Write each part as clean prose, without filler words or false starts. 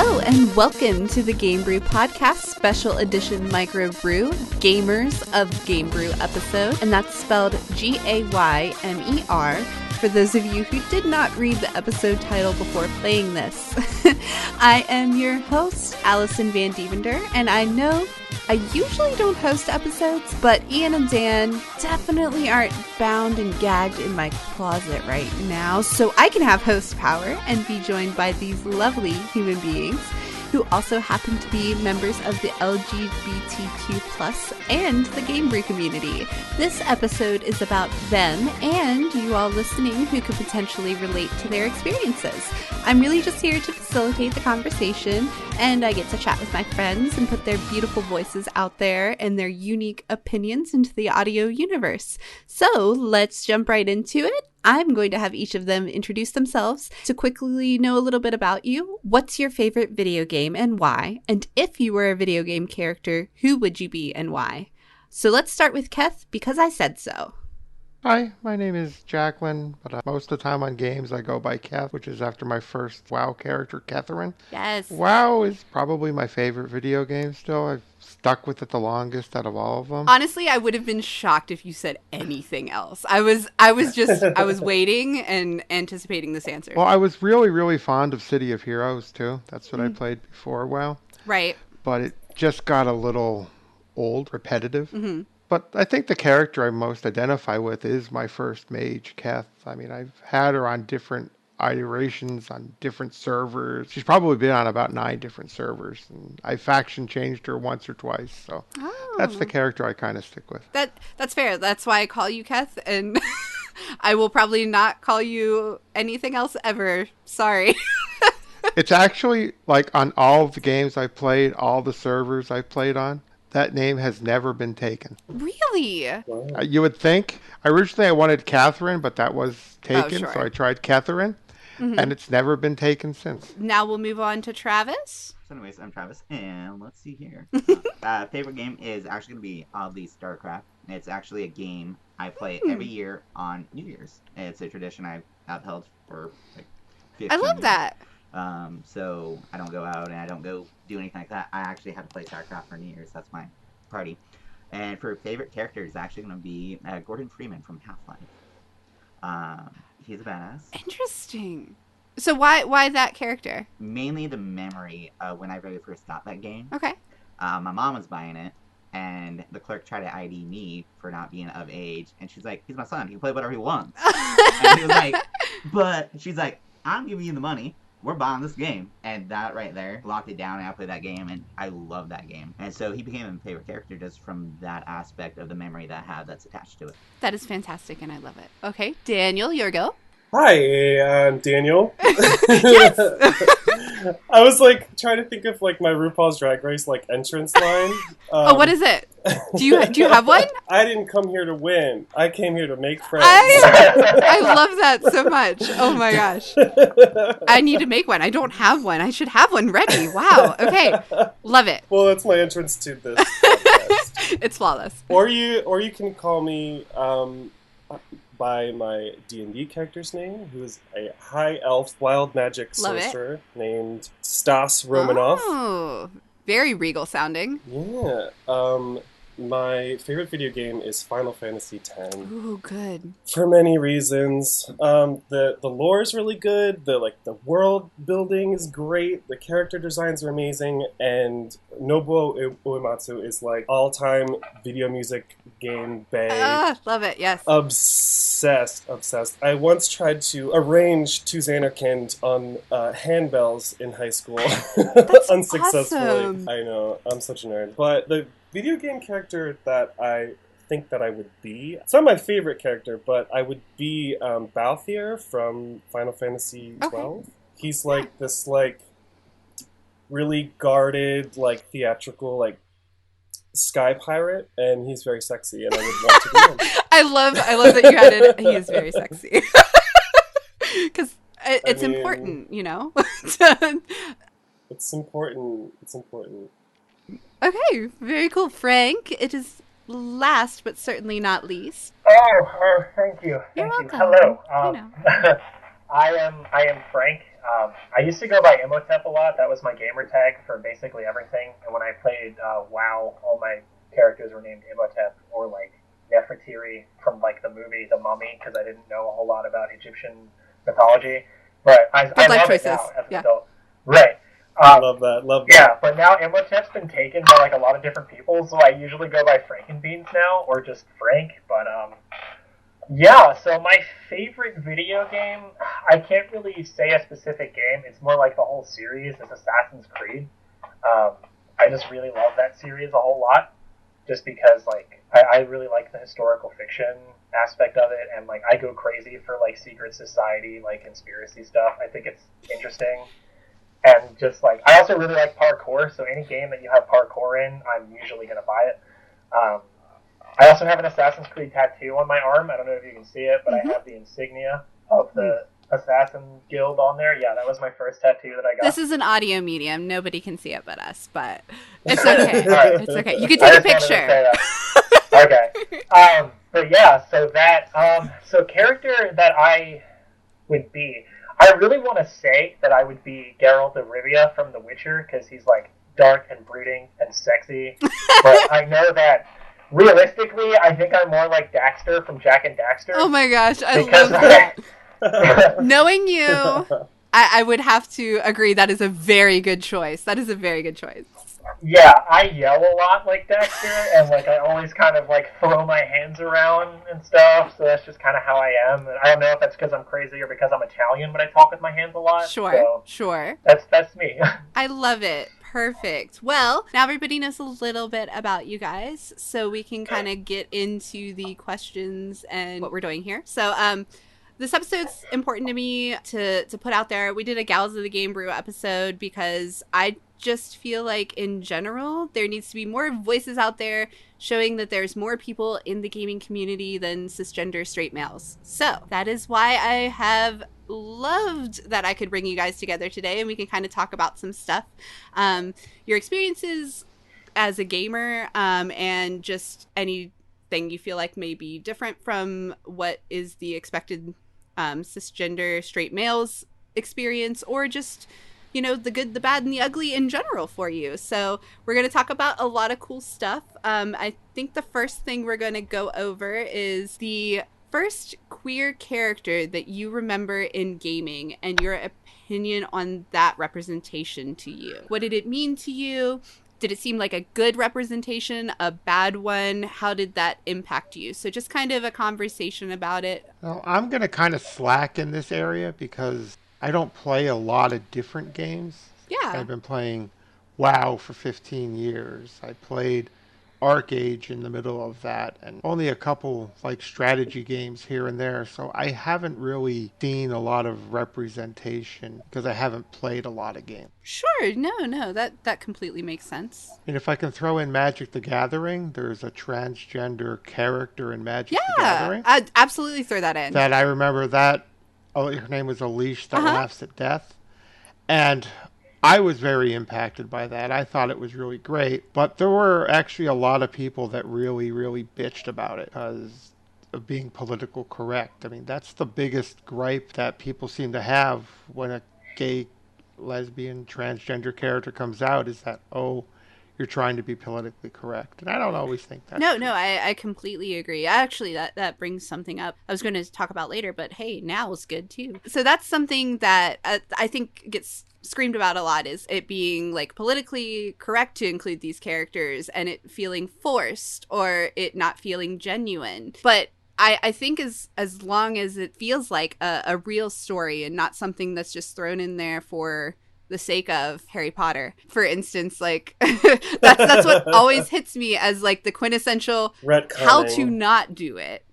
Hello and welcome to the Gamebrew podcast special edition microbrew Gaymers of Gamebrew episode, and that's spelled Gaymer. For those of you who did not read the episode title before playing this. I am your host, Allison Van Dievender, and I know I usually don't host episodes, but Ian and Dan definitely aren't bound and gagged in my closet right now, so I can have host power and be joined by these lovely human beings who also happen to be members of the LGBTQ+ and the Gamebrew community. This episode is about them and you all listening who could potentially relate to their experiences. I'm really just here to facilitate the conversation, and I get to chat with my friends and put their beautiful voices out there and their unique opinions into the audio universe. So let's jump right into it. I'm going to have each of them introduce themselves to quickly know a little bit about you. What's your favorite video game and why? And if you were a video game character, who would you be and why? So let's start with Keth, because I said so. Hi, my name is Jacqueline, but most of the time on games I go by Keth, which is after my first WoW character, Catherine. Yes. WoW is probably my favorite video game still. I've stuck with it the longest out of all of them. Honestly, I would have been shocked if you said anything else. I was waiting and anticipating this answer. Well, I was really fond of City of Heroes too. That's what I played before WoW. Right. But it just got a little old, repetitive. Mm-hmm. But I think the character I most identify with is my first mage, Keth. I mean, I've had her on different iterations on different servers. She's probably been on about 9 different servers. And I faction changed her once or twice. So That's the character I kind of stick with. That's fair. That's why I call you Keth. And I will probably not call you anything else ever. Sorry. It's actually like on all of the games I played, all the servers I played on, that name has never been taken. Really? You would think. Originally, I wanted Catherine, but that was taken, sure. so I tried Catherine, and it's never been taken since. Now we'll move on to Travis. So anyways, I'm Travis, and let's see here. Favorite game is actually going to be oddly StarCraft. It's actually a game I play every year on New Year's. It's a tradition I've upheld for like 15 I love years. that. So I don't go out and I don't go do anything like that. I actually had to play StarCraft for New Year's. That's my party. And for favorite character is actually going to be Gordon Freeman from Half-Life. He's a badass. Interesting. So why that character? Mainly the memory of when I very first got that game. Okay. My mom was buying it, and the clerk tried to ID me for not being of age. And she's like, he's my son. He can play whatever he wants. And he was like, but she's like, I'm giving you the money. We're buying this game. And that right there locked it down, and I played that game, and I love that game. And so he became a favorite character just from that aspect of the memory that I have that's attached to it. That is fantastic, and I love it. Okay, Daniel, your go. Hi, I'm Daniel. Yes! I was like trying to think of like my RuPaul's Drag Race like entrance line. What is it? Do you have one? I didn't come here to win. I came here to make friends. I love that so much. Oh my gosh. I need to make one. I don't have one. I should have one ready. Wow. Okay. Love it. Well, that's my entrance to this podcast. It's flawless. Or you can call me by my D&D character's name, who's a high elf wild magic sorcerer named Stas Romanov. Oh, very regal sounding. Yeah. My favorite video game is Final Fantasy X. Ooh, good. For many reasons. The lore is really good. The world building is great. The character designs are amazing, and Nobuo Uematsu is like all-time video music game bae. Love it. Yes. Obsessed. I once tried to arrange To Xanarkand on handbells in high school. That's unsuccessfully. Awesome. I know. I'm such a nerd. But the video game character that I think that I would be, it's not my favorite character, but I would be Balthier from Final Fantasy XII. Okay. He's like this like really guarded, like theatrical, like sky pirate, and he's very sexy, and I would want to be him. I love that you added he is very sexy. Because it's important, you know? It's important. Okay, very cool. Frank, it is last but certainly not least. Oh, thank you. You're Thank welcome. you. Hello. I know. I am Frank. I used to go by Imhotep a lot. That was my gamer tag for basically everything. And when I played WoW, all my characters were named Imhotep or like Nefertiri from like the movie The Mummy, because I didn't know a whole lot about Egyptian mythology. But I love choices. it now as an adult. Right. Love that. Yeah, but now Imhotep's been taken by like a lot of different people, so I usually go by Frankenbeans now, or just Frank. But yeah, so my favorite video game, I can't really say a specific game. It's more like the whole series is Assassin's Creed. I just really love that series a whole lot, just because like I really like the historical fiction aspect of it, and like I go crazy for like secret society, like conspiracy stuff. I think it's interesting. And just like, I also really like parkour, so any game that you have parkour in, I'm usually going to buy it. I also have an Assassin's Creed tattoo on my arm. I don't know if you can see it, but I have the insignia of the Assassin Guild on there. Yeah, that was my first tattoo that I got. This is an audio medium. Nobody can see it but us, but it's okay. Right. It's okay. You can take a picture. Okay. But yeah, so that, so character that I would be, I really want to say that I would be Geralt of Rivia from The Witcher, because he's like dark and brooding and sexy. But I know that realistically, I think I'm more like Daxter from Jak and Daxter. Oh my gosh, I love that. Knowing you, I would have to agree that is a very good choice. That is a very good choice. Yeah, I yell a lot like Daxter, and like I always kind of like throw my hands around and stuff, so that's just kind of how I am. And I don't know if that's because I'm crazy or because I'm Italian, but I talk with my hands a lot. Sure. That's me. I love it. Perfect. Well, now everybody knows a little bit about you guys, so we can kind of get into the questions and what we're doing here. So, this episode's important to me to put out there. We did a Gals of the Gamebrew episode because I just feel like in general there needs to be more voices out there showing that there's more people in the gaming community than cisgender straight males. So that is why I have loved that I could bring you guys together today and we can kind of talk about some stuff, your experiences as a gamer, and just anything you feel like may be different from what is the expected cisgender straight males experience, or just, you know, the good, the bad, and the ugly in general for you. So we're going to talk about a lot of cool stuff. I think the first thing we're going to go over is the first queer character that you remember in gaming and your opinion on that representation to you. What did it mean to you? Did it seem like a good representation, a bad one? How did that impact you? So just kind of a conversation about it. Well, I'm going to kind of slack in this area because I don't play a lot of different games. Yeah. I've been playing WoW for 15 years. I played ArcAge in the middle of that, and only a couple like strategy games here and there. So I haven't really seen a lot of representation because I haven't played a lot of games. Sure. No, that completely makes sense. And if I can throw in Magic the Gathering, there's a transgender character in Magic the Gathering. Yeah, I'd absolutely throw that in. That I remember that. Oh, her name was Elish that laughs at death. And I was very impacted by that. I thought it was really great. But there were actually a lot of people that really, really bitched about it because of being political correct. I mean, that's the biggest gripe that people seem to have when a gay, lesbian, transgender character comes out is that, oh, you're trying to be politically correct. And I don't always think that. No, I completely agree. Actually, that brings something up I was going to talk about later, but hey, now is good too. So that's something that I think gets screamed about a lot, is it being like politically correct to include these characters and it feeling forced or it not feeling genuine. But I think as long as it feels like a real story and not something that's just thrown in there for the sake of Harry Potter, for instance, like that's what always hits me as like the quintessential how to not do it.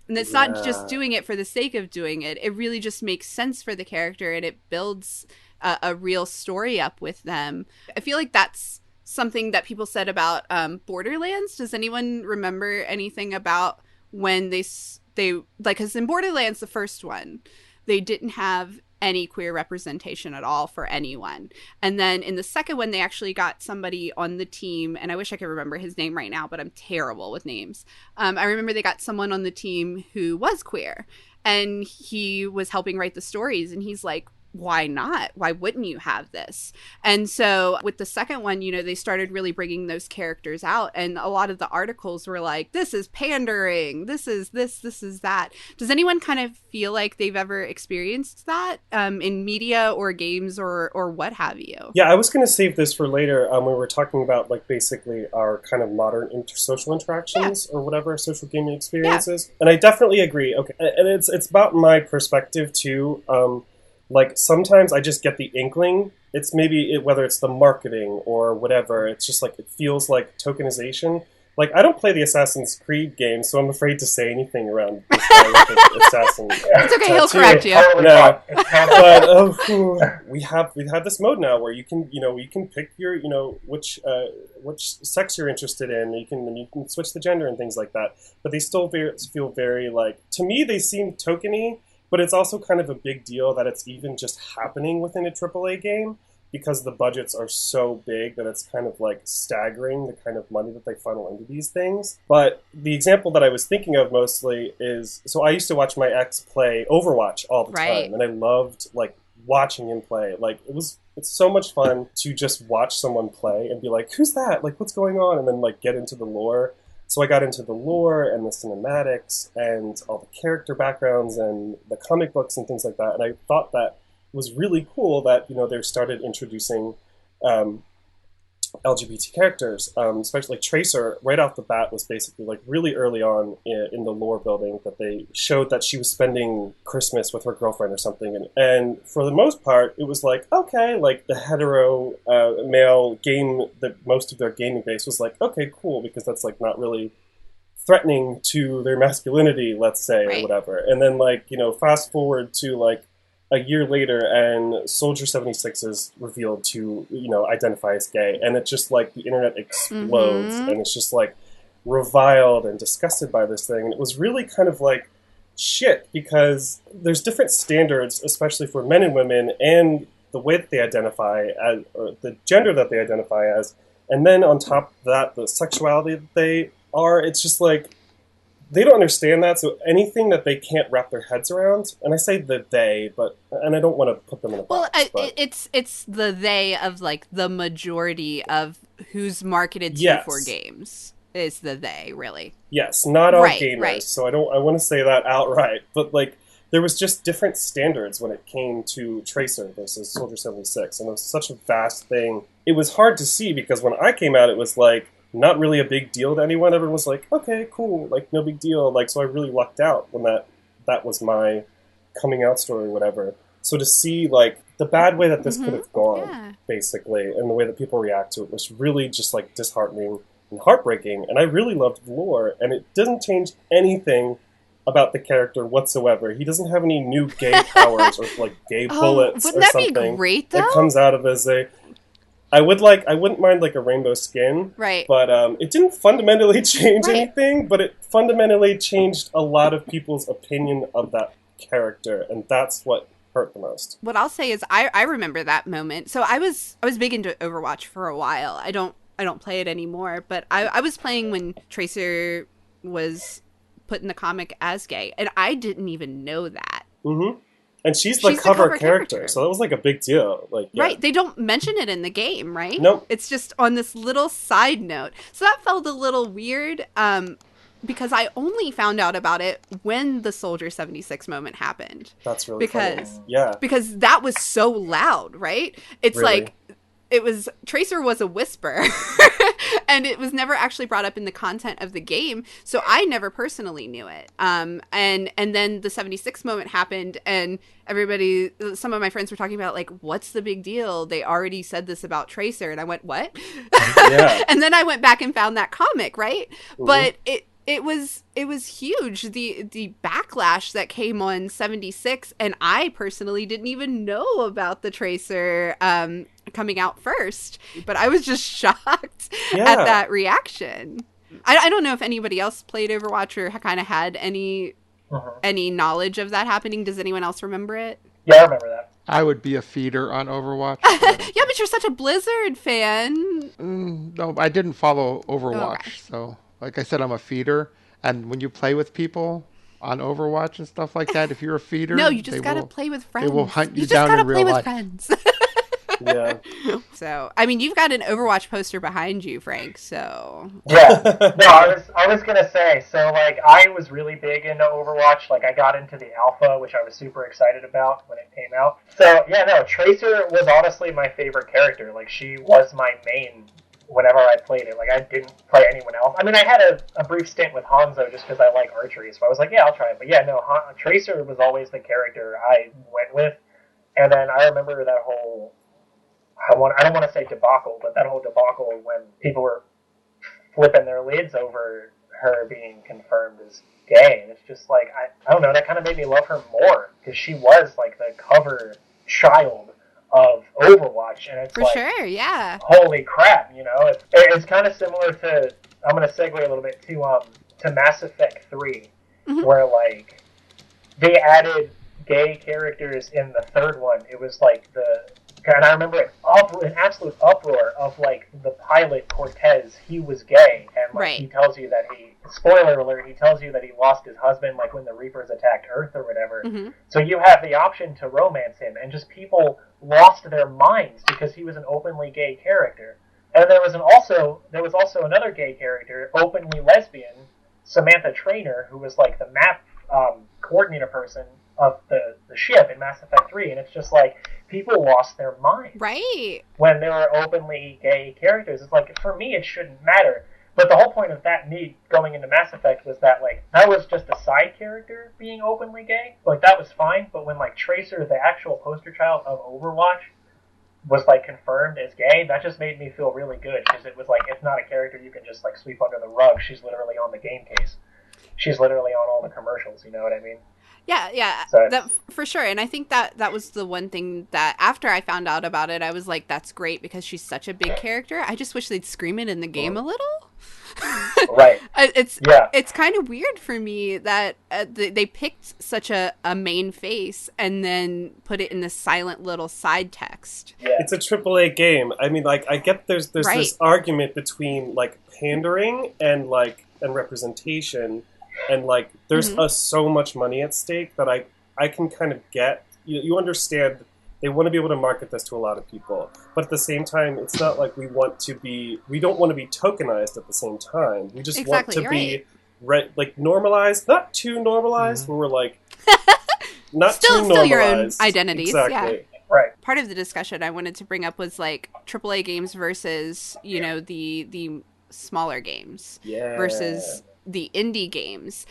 And it's not just doing it for the sake of doing it. It really just makes sense for the character and it builds a real story up with them. I feel like that's something that people said about Borderlands. Does anyone remember anything about when they like, because in Borderlands, the first one, they didn't have any queer representation at all for anyone. And then in the second one, they actually got somebody on the team, and I wish I could remember his name right now, but I'm terrible with names. I remember they got someone on the team who was queer, and he was helping write the stories, and he's like, why not? Why wouldn't you have this? And so with the second one, you know, they started really bringing those characters out, and a lot of the articles were like, this is pandering, this is that. Does anyone kind of feel like they've ever experienced that in media or games or what have you? Yeah, I was going to save this for later when we were talking about like basically our kind of modern social interactions or whatever, social gaming experiences. And I definitely agree. Okay, and it's about my perspective too. Like sometimes I just get the inkling. It's maybe whether it's the marketing or whatever. It's just like it feels like tokenization. Like I don't play the Assassin's Creed games, so I'm afraid to say anything around this guy with the assassin. It's okay, he'll correct you. No, but we have this mode now where you can pick your which sex you're interested in. You can switch the gender and things like that. But they still feel very like, to me they seem tokeny. But it's also kind of a big deal that it's even just happening within a AAA game, because the budgets are so big that it's kind of like staggering the kind of money that they funnel into these things. But the example that I was thinking of mostly is, so I used to watch my ex play Overwatch all the time, and I loved like watching him play. Like it's so much fun to just watch someone play and be like, who's that? Like, what's going on? And then like get into the lore. So I got into the lore and the cinematics and all the character backgrounds and the comic books and things like that. And I thought that was really cool that, they started introducing LGBT characters, especially Tracer. Right off the bat was basically like really early on in the lore building that they showed that she was spending Christmas with her girlfriend or something. And for the most part, it was like, okay, like the hetero male game, that most of their gaming base was like, okay, cool, because that's like not really threatening to their masculinity, let's say, or whatever. And then like, fast forward to like a year later, and Soldier 76 is revealed to, identify as gay, and it just like the internet explodes, and it's just like reviled and disgusted by this thing. And it was really kind of like shit, because there's different standards, especially for men and women, and the way that they identify as, or the gender that they identify as, and then on top of that, the sexuality that they are. It's just like, they don't understand that, so anything that they can't wrap their heads around, and I say the they, and I don't want to put them in a box. Well, it's the they of like the majority of who's marketed to for games is the they, really. Yes, not all gamers. So I want to say that outright, but like there was just different standards when it came to Tracer versus Soldier 76, and it was such a vast thing. It was hard to see because when I came out, it was like not really a big deal to anyone. Everyone was like, okay, cool, like no big deal. Like, so I really lucked out when that was my coming out story or whatever. So to see like the bad way that this could have gone, basically, and the way that people react to it was really just like disheartening and heartbreaking. And I really loved the lore, and it doesn't change anything about the character whatsoever. He doesn't have any new gay powers or like gay bullets or something. Wouldn't that be great though? That comes out of as a I wouldn't mind like a rainbow skin, but it didn't fundamentally change anything, but it fundamentally changed a lot of people's opinion of that character, and that's what hurt the most. What I'll say is I remember that moment. So I was big into Overwatch for a while. I don't play it anymore, but I was playing when Tracer was put in the comic as gay, and I didn't even know that. Mm-hmm. And she's the cover character, so that was like a big deal. Like, right, they don't mention it in the game, right? Nope. It's just on this little side note. So that felt a little weird, because I only found out about it when the Soldier 76 moment happened. That's really funny. Because that was so loud, right? It's really? Like Tracer was a whisper, and it was never actually brought up in the content of the game, so I never personally knew it. And then the 76 moment happened, and some of my friends were talking about like, what's the big deal? They already said this about Tracer, and I went, what? And then I went back and found that comic, right? Mm-hmm. But it was huge, the backlash that came on 76, and I personally didn't even know about the Tracer coming out first, but I was just shocked at that reaction. I don't know if anybody else played Overwatch or kind of had any knowledge of that happening. Does anyone else remember it? Yeah, I remember that. I would be a feeder on Overwatch. Yeah, but you're such a Blizzard fan. No, I didn't follow Overwatch, so like I said, I'm a feeder, and when you play with people, on Overwatch and stuff like that. If you're a feeder, No, you just gotta play with friends. They will hunt you just down gotta in play real with life. friends. Yeah. So, I mean, you've got an Overwatch poster behind you, Frank. So, Yeah. No, I was gonna say, so like I was really big into Overwatch. Like I got into the alpha, which I was super excited about when it came out. So yeah, no, Tracer was honestly my favorite character. Like she was my main whenever I played it. Like I didn't play anyone else. I mean, I had a brief stint with Hanzo just because I like archery, so I was like, yeah, I'll try it. But yeah, no, Tracer was always the character I went with. And then I remember that whole I don't want to say debacle, but that whole debacle when people were flipping their lids over her being confirmed as gay, and it's just like I don't know, that kind of made me love her more because she was like the cover child of Overwatch, and it's for like, sure, yeah. holy crap, you know, it's kind of similar to, I'm going to segue a little bit to Mass Effect 3, where like they added gay characters in the third one. It was like and I remember an absolute uproar of like the pilot Cortez. He was gay, and like he tells you that spoiler alert, he tells you that he lost his husband like when the Reapers attacked Earth or whatever. So you have the option to romance him, and just people lost their minds because he was an openly gay character. And there was also another gay character, openly lesbian, Samantha Trainer, who was like the map coordinator person of the ship in Mass Effect 3, and it's just like people lost their minds when there were openly gay characters. It's like, for me it shouldn't matter, but the whole point of that, me going into Mass Effect, was that like that was just a side character being openly gay, like that was fine. But when like Tracer, the actual poster child of Overwatch, was like confirmed as gay, that just made me feel really good, because it was like, it's not a character you can just like sweep under the rug. She's literally on the game case. She's literally on all the commercials, you know what I mean? Yeah, so that for sure. And I think that was the one thing that after I found out about it, I was like, that's great, because she's such a big character. I just wish they'd scream it in the game a little. Right. It's kind of weird for me that they picked such a main face and then put it in this silent little side text. Yeah. It's a AAA game. I mean, like, I get there's this argument between like pandering and representation. And, like, there's so much money at stake that I can kind of get. You understand, they want to be able to market this to a lot of people. But at the same time, it's not like we don't want to be tokenized at the same time. We just want to be, like, normalized. Not too normalized, where we're, like, not too normalized. Still your own identities, exactly. yeah. Right. Part of the discussion I wanted to bring up was, like, AAA games versus, you know, the smaller games. Yeah. Versus the indie games.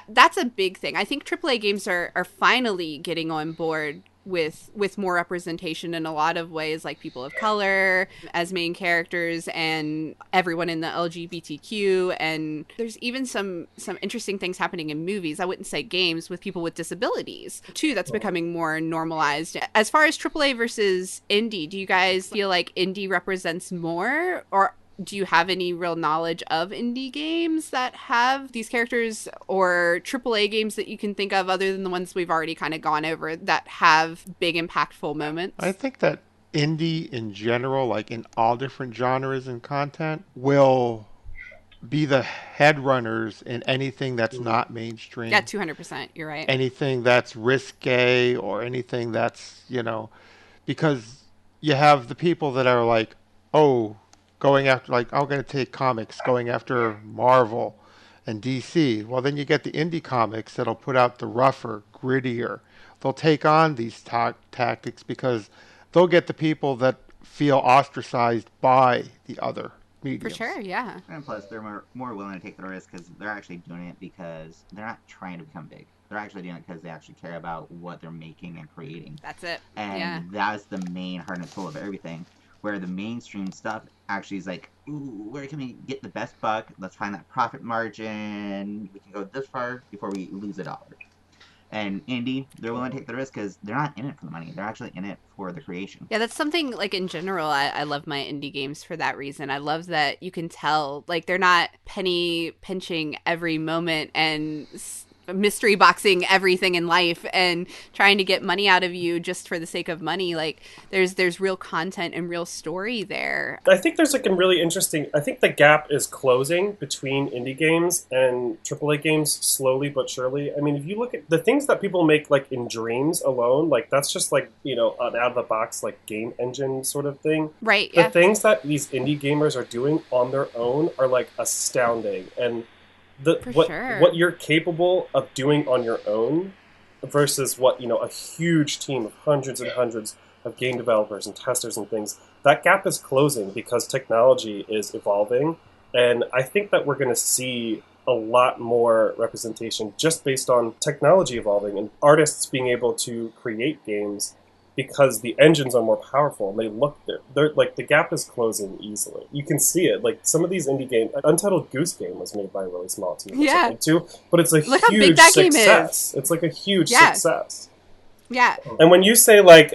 That's a big thing. I think AAA games are finally getting on board with more representation in a lot of ways, like people of color as main characters and everyone in the LGBTQ, and there's even some interesting things happening in movies. I wouldn't say games, with people with disabilities too. That's becoming more normalized. As far as AAA versus indie, do you guys feel like indie represents more, or do you have any real knowledge of indie games that have these characters, or AAA games that you can think of other than the ones we've already kind of gone over that have big impactful moments? I think that indie in general, like in all different genres and content, will be the headrunners in anything that's not mainstream. Yeah, 200%. You're right. Anything that's risque, or anything that's, you know, because you have the people that are like, going after, like, I'm going to take comics, going after Marvel and DC. Well, then you get the indie comics that'll put out the rougher, grittier. They'll take on these tactics because they'll get the people that feel ostracized by the other mediums. For sure, yeah. And plus, they're more willing to take the risk because they're actually doing it because they're not trying to become big. They're actually doing it because they actually care about what they're making and creating. That's it. And that's the main heart and soul of everything. Where the mainstream stuff actually is like, ooh, where can we get the best buck? Let's find that profit margin. We can go this far before we lose it all. And indie, they're willing to take the risk because they're not in it for the money. They're actually in it for the creation. Yeah, that's something, like, in general, I love my indie games for that reason. I love that you can tell, like, they're not penny pinching every moment and mystery boxing everything in life and trying to get money out of you just for the sake of money. Like there's real content and real story there. I think there's like a really interesting, I think the gap is closing between indie games and AAA games slowly but surely. I mean, if you look at the things that people make like in Dreams alone, like that's just like, you know, an out of the box like game engine sort of thing. Right. The things that these indie gamers are doing on their own are like astounding. And what you're capable of doing on your own versus what, you know, a huge team of hundreds and hundreds of game developers and testers and things, that gap is closing because technology is evolving. And I think that we're going to see a lot more representation just based on technology evolving and artists being able to create games because the engines are more powerful and they look they're like the gap is closing easily. You can see it. Like some of these indie games, Untitled Goose Game was made by a really small team or something too, but it's a huge success. It's like a huge success. Yeah. And when you say like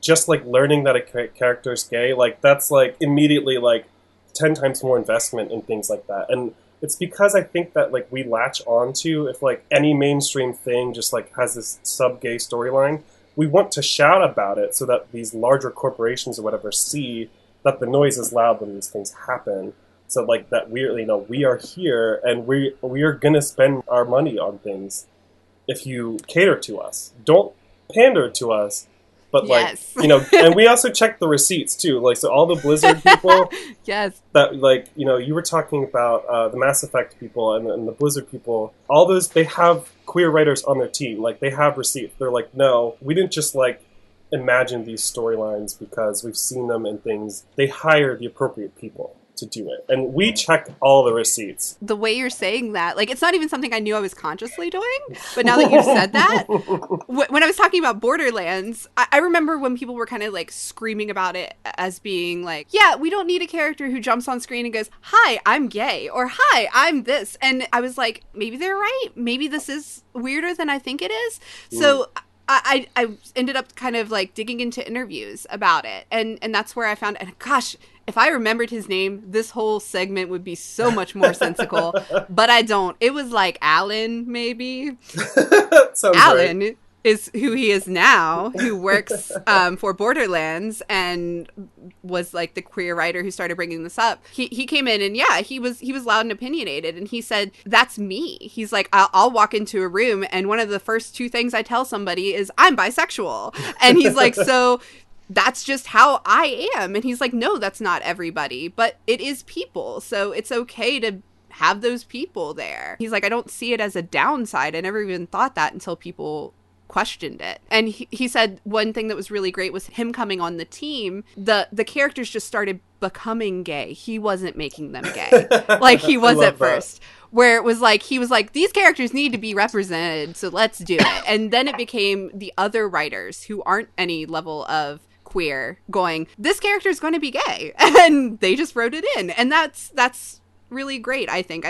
just like learning that a character is gay, like that's like immediately like 10 times more investment in things like that. And it's because I think that like we latch on to if like any mainstream thing just like has this sub-gay storyline, we want to shout about it so that these larger corporations or whatever see that the noise is loud when these things happen. So like that we're, you know, we are here and we are going to spend our money on things if you cater to us. Don't pander to us, but like, you know, and we also check the receipts too. Like, so all the Blizzard people that like, you know, you were talking about the Mass Effect people and the Blizzard people, all those, they have queer writers on their team. Like they have receipts. They're like, no, we didn't just like imagine these storylines because we've seen them in things. They hire the appropriate people to do it. And we check all the receipts. The way you're saying that, like, it's not even something I knew I was consciously doing, but now that you've said that, when I was talking about Borderlands, I remember when people were kind of like screaming about it as being like, yeah, we don't need a character who jumps on screen and goes, hi, I'm gay, or hi, I'm this. And I was like, maybe they're right. Maybe this is weirder than I think it is. So I ended up kind of like digging into interviews about it. And that's where I found, and gosh, if I remembered his name, this whole segment would be so much more sensical, but I don't. It was like Alan, maybe. Alan right. is who he is now, who works for Borderlands and was like the queer writer who started bringing this up. He came in and he was loud and opinionated, and he said, that's me. He's like, I'll walk into a room and one of the first two things I tell somebody is I'm bisexual. And he's like, so that's just how I am. And he's like, no, that's not everybody, but it is people. So it's okay to have those people there. He's like, I don't see it as a downside. I never even thought that until people questioned it. And he said one thing that was really great was him coming on the team. The characters just started becoming gay. He wasn't making them gay like he was at first. Where it was like, he was like, these characters need to be represented, so let's do it. And then it became the other writers who aren't any level of queer going, this character is going to be gay. And they just wrote it in. And that's really great. I think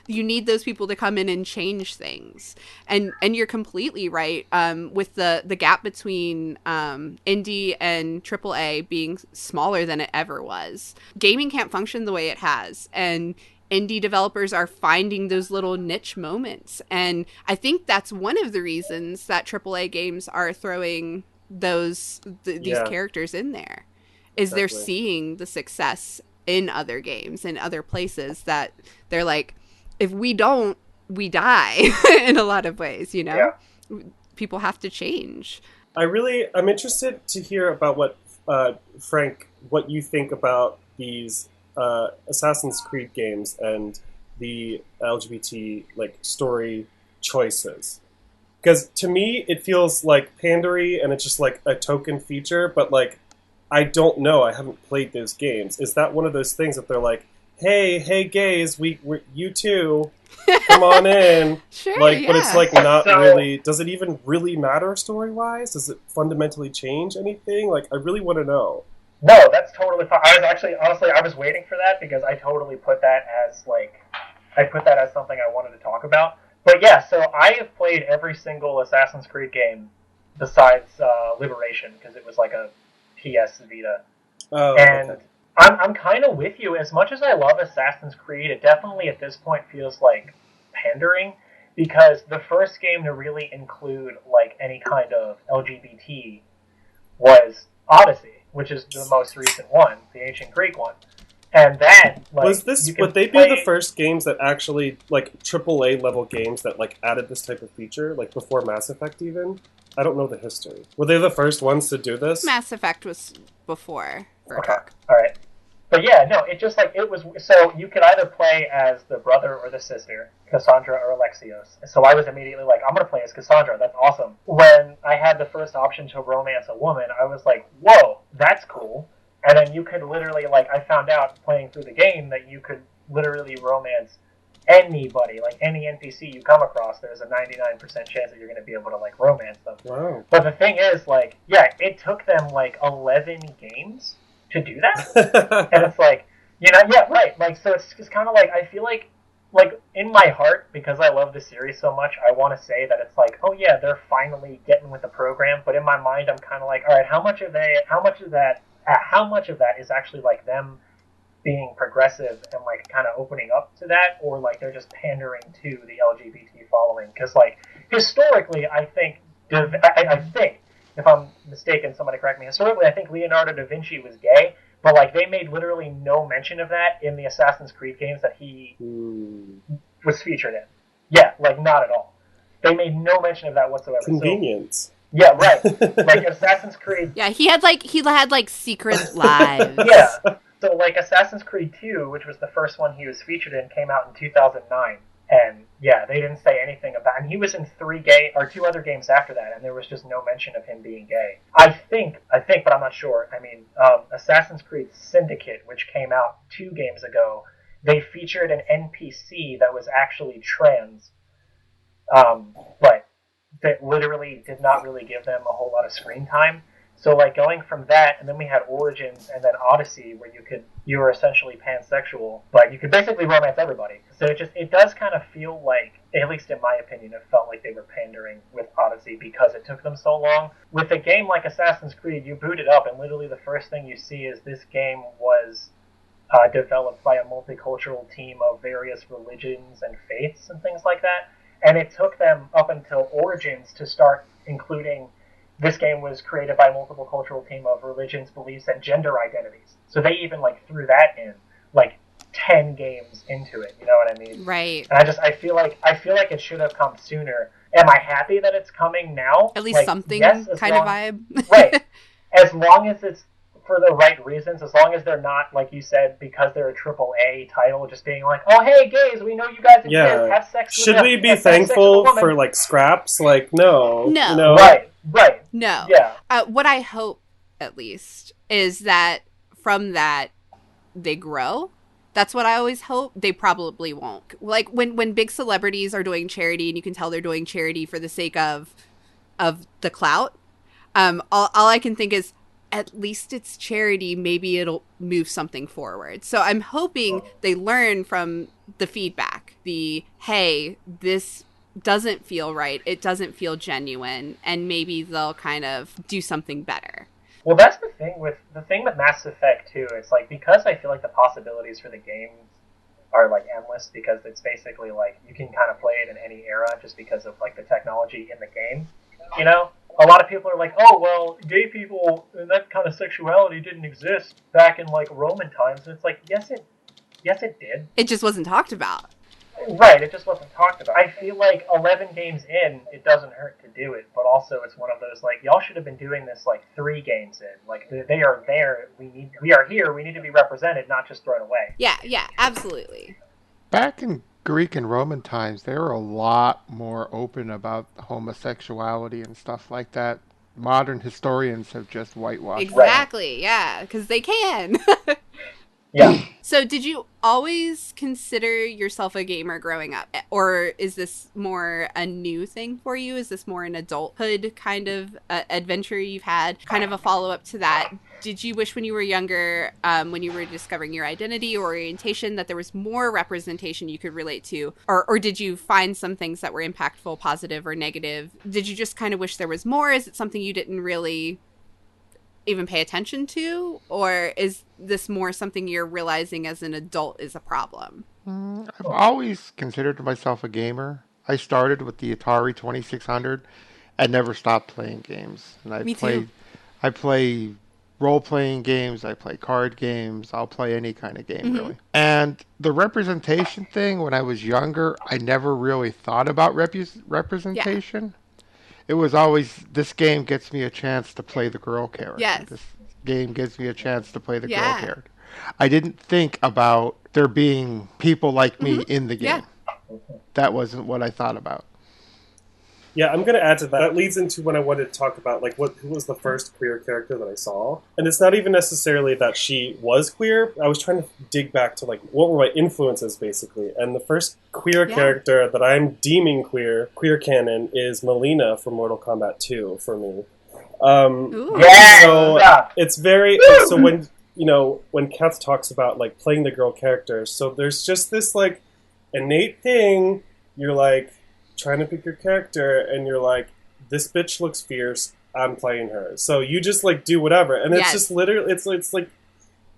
you need those people to come in and change things. And you're completely right with the gap between indie and AAA being smaller than it ever was. Gaming can't function the way it has, and indie developers are finding those little niche moments. And I think that's one of the reasons that AAA games are throwing these characters in there, is they're seeing the success in other games and other places that they're like, if we don't, we die in a lot of ways, you know? Yeah. People have to change. I'm interested to hear about what, Frank, what you think about these Assassin's Creed games and the LGBT like story choices. Because to me, it feels like pandery and it's just like a token feature, but like, I don't know. I haven't played those games. Is that one of those things that they're like, hey, gays, we you too, come on in. Sure, like, but it's like not really. Does it even really matter story wise? Does it fundamentally change anything? Like, I really want to know. No, that's totally fine. I was actually, honestly, I was waiting for that because I totally put that as something I wanted to talk about. But yeah, so I have played every single Assassin's Creed game besides Liberation because it was like a PS Vita. Oh, and okay. I'm kind of with you. As much as I love Assassin's Creed, it definitely at this point feels like pandering because the first game to really include like any kind of LGBT was Odyssey, which is the most recent one, the ancient Greek one. And that, like, would they be the first games that actually, like, AAA level games that, like, added this type of feature, like, before Mass Effect even? I don't know the history. Were they the first ones to do this? Mass Effect was before. Okay, alright. But yeah, no, it just, like, it was, so you could either play as the brother or the sister, Cassandra or Alexios. So I was immediately like, I'm gonna play as Cassandra, that's awesome. When I had the first option to romance a woman, I was like, whoa, that's cool. And then you could literally, like, I found out playing through the game that you could literally romance anybody, like any NPC you come across. There's a 99% chance that you're going to be able to, like, romance them. Wow. But the thing is, like, yeah, it took them, like, 11 games to do that. And it's like, you know, yeah, right. Like, so it's kind of like, I feel like, in my heart, because I love the series so much, I want to say that it's like, oh yeah, they're finally getting with the program. But in my mind, I'm kind of like, all right, how much of that is actually like them being progressive and like kind of opening up to that, or like they're just pandering to the LGBT following? Because like historically, I think if I'm mistaken, somebody correct me. Historically, I think Leonardo da Vinci was gay, but like they made literally no mention of that in the Assassin's Creed games that he was featured in. Yeah, like not at all. They made no mention of that whatsoever. Convenience. Yeah, right. Like Assassin's Creed. Yeah, he had like secret lives. Yeah. So like Assassin's Creed 2, which was the first one he was featured in, came out in 2009. And yeah, they didn't say anything about, and he was in 2 other games after that, and there was just no mention of him being gay. I think, but I'm not sure. I mean, Assassin's Creed Syndicate, which came out 2 games ago, they featured an NPC that was actually trans. But that literally did not really give them a whole lot of screen time. So like going from that, and then we had Origins and then Odyssey, where you were essentially pansexual, but you could basically romance everybody. So it does kind of feel like, at least in my opinion, it felt like they were pandering with Odyssey because it took them so long. With a game like Assassin's Creed, you boot it up and literally the first thing you see is this game was developed by a multicultural team of various religions and faiths and things like that. And it took them up until Origins to start including, this game was created by a multiple cultural team of religions, beliefs, and gender identities. So they even like threw that in like 10 games into it. You know what I mean? Right. And I feel like it should have come sooner. Am I happy that it's coming now? At least like, something yes, kind of vibe. Right. As long as it's for the right reasons, as long as they're not, like you said, because they're a AAA title, just being like, oh, hey, gays, we know you guys exist, have sex with Should we be thankful for, like, scraps? Like, no. No. Right. No. Yeah. What I hope, at least, is that from that, they grow. That's what I always hope. They probably won't. Like, when big celebrities are doing charity, and you can tell they're doing charity for the sake of the clout, all I can think is, at least it's charity, maybe it'll move something forward. So I'm hoping they learn from the feedback. Hey, this doesn't feel right. It doesn't feel genuine. And maybe they'll kind of do something better. Well, that's the thing with Mass Effect, too. It's like, because I feel like the possibilities for the game are like endless, because it's basically like you can kind of play it in any era just because of like the technology in the game, you know? A lot of people are like, oh, well, gay people and that kind of sexuality didn't exist back in, like, Roman times. And it's like, yes, it did. It just wasn't talked about. Right, it just wasn't talked about. I feel like 11 games in, it doesn't hurt to do it. But also, it's one of those, like, y'all should have been doing this, like, 3 games in. Like, they are there. We are here. We need to be represented, not just thrown away. Yeah, absolutely. Back in Greek and Roman times, they were a lot more open about homosexuality and stuff like that. Modern historians have just whitewashed. Exactly, yeah, because they can. Yeah. So did you always consider yourself a gamer growing up? Or is this more a new thing for you? Is this more an adulthood kind of adventure you've had? Kind of a follow-up to that. Did you wish when you were younger, when you were discovering your identity or orientation, that there was more representation you could relate to? Or did you find some things that were impactful, positive, or negative? Did you just kind of wish there was more? Is it something you didn't really even pay attention to? Or is this more something you're realizing as an adult is a problem? I've always considered myself a gamer. I started with the Atari 2600 and never stopped playing games. And Me too. I play role-playing games, I play card games, I'll play any kind of game, really. And the representation thing, when I was younger, I never really thought about representation. It was always, this game gets me a chance to play the girl character. Yes. This game gives me a chance to play the girl Yeah. character. I didn't think about there being people like me in the game. Yeah. That wasn't what I thought about. Yeah, I'm going to add to that. That leads into when I wanted to talk about like who was the first queer character that I saw. And it's not even necessarily that she was queer. I was trying to dig back to like what were my influences basically. And the first queer character that I'm deeming queer canon is Melina from Mortal Kombat 2 for me. So it's very so when Keth talks about like playing the girl character, so there's just this like innate thing. You're like trying to pick your character and you're like, this bitch looks fierce, I'm playing her. So you just like do whatever. And it's just literally it's like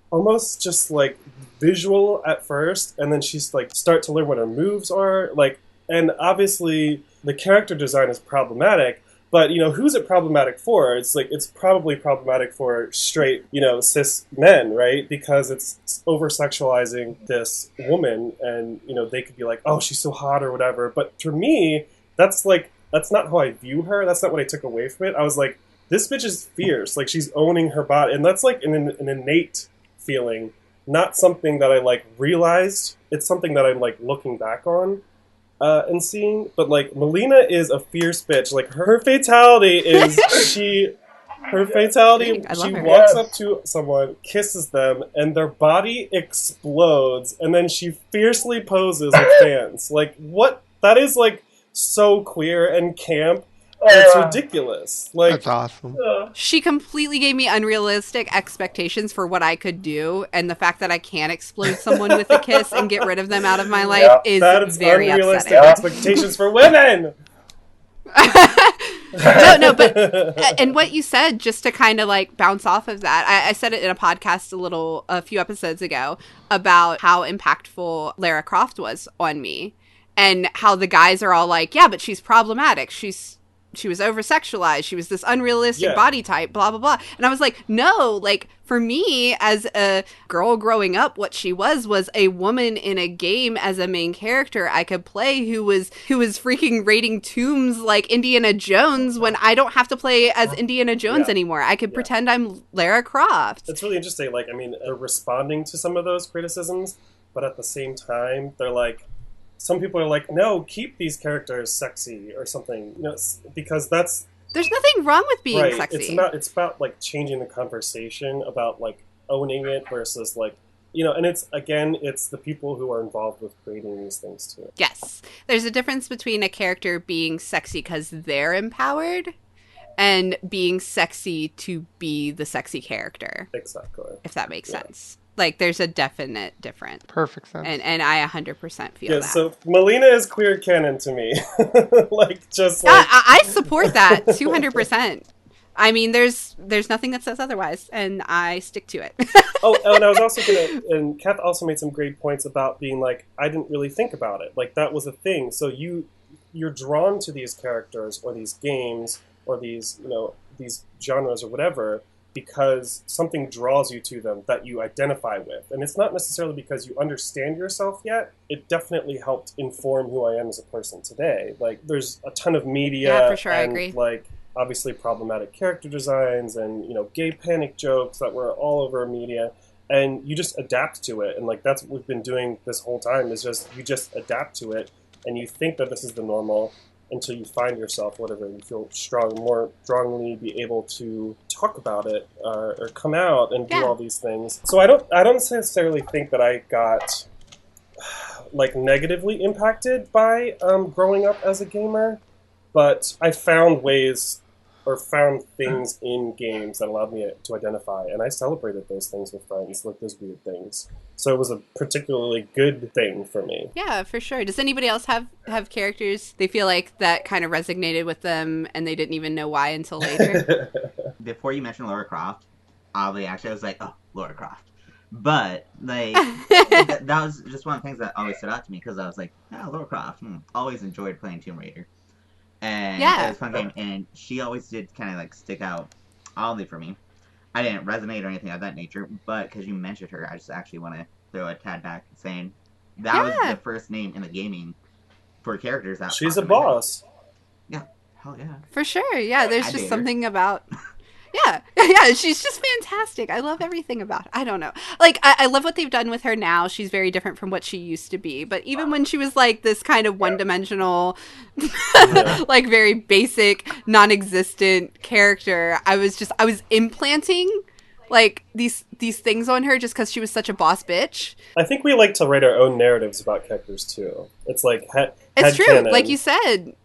almost just like visual at first, and then she's like start to learn what her moves are. Like, and obviously the character design is problematic, but who's it problematic for? It's like it's probably problematic for straight, cis men, right? Because it's over sexualizing this woman, and they could be like, oh, she's so hot or whatever. But for me, that's not how I view her. That's not what I took away from it. I was like, this bitch is fierce. Like, she's owning her body, and that's like an innate feeling, not something that I like realized. It's something that I'm like looking back on. And seeing, but like Melina is a fierce bitch. Like her fatality is she walks up to someone, kisses them, and their body explodes, and then she fiercely poses with fans. Like what? That is like so queer and camp. It's ridiculous. Like that's awesome. She completely gave me unrealistic expectations for what I could do, and the fact that I can't explode someone with a kiss and get rid of them out of my life is very unrealistic upsetting. Expectations for women. No, but and what you said, just to kind of like bounce off of that, I said it in a podcast a few episodes ago about how impactful Lara Croft was on me, and how the guys are all like, yeah, but she's problematic. She was over-sexualized. She was this unrealistic body type, blah, blah, blah. And I was like, no, like, for me, as a girl growing up, what she was a woman in a game as a main character I could play who was freaking raiding tombs like Indiana Jones when I don't have to play as Indiana Jones anymore. I could pretend I'm Lara Croft. It's really interesting. Like, I mean, they're responding to some of those criticisms, but at the same time, they're like, some people are like, no, keep these characters sexy or something, because there's nothing wrong with being sexy. It's about like changing the conversation about like owning it versus like, and it's the people who are involved with creating these things too. Yes. There's a difference between a character being sexy because they're empowered and being sexy to be the sexy character. Exactly. If that makes sense. Like, there's a definite difference. Perfect sense. And I 100% feel that. So Melina is queer canon to me. Like, just like... I support that 200%. I mean, there's nothing that says otherwise, and I stick to it. And I was also and Keth also made some great points about being like, I didn't really think about it. Like, that was a thing. So you're drawn to these characters or these games or these, these genres or whatever, because something draws you to them that you identify with. And it's not necessarily because you understand yourself yet. It definitely helped inform who I am as a person today. Like, there's a ton of media. Yeah, for sure, and, I agree. Like, obviously problematic character designs and, gay panic jokes that were all over media. And you just adapt to it. And, like, that's what we've been doing this whole time is you just adapt to it. And you think that this is the normal until you find yourself, whatever, you feel more strongly be able to talk about it or come out and do all these things. So I don't necessarily think that I got like negatively impacted by growing up as a gamer, but I found ways or found things in games that allowed me to identify, and I celebrated those things with friends, like those weird things. So it was a particularly good thing for me. Yeah, for sure. Does anybody else have characters they feel like that kind of resonated with them and they didn't even know why until later? Before you mentioned Lara Croft, I was like, oh, Lara Croft. But like that was just one of the things that always stood out to me because I was like, oh, Lara Croft. Always enjoyed playing Tomb Raider, and it was a fun game. And she always did kind of like stick out, oddly for me. I didn't resonate or anything of that nature, but because you mentioned her, I just actually want to throw a tad back saying that was the first name in the gaming for characters that she's a boss. Yeah, hell yeah, for sure. Yeah, there's just something about. Yeah, she's just fantastic. I love everything about her. I don't know. Like, I love what they've done with her now. She's very different from what she used to be. But even when she was, like, this kind of one-dimensional, like, very basic, non-existent character, I was implanting, like, these things on her just because she was such a boss bitch. I think we like to write our own narratives about characters, too. It's like, it's true. Canon. Like you said.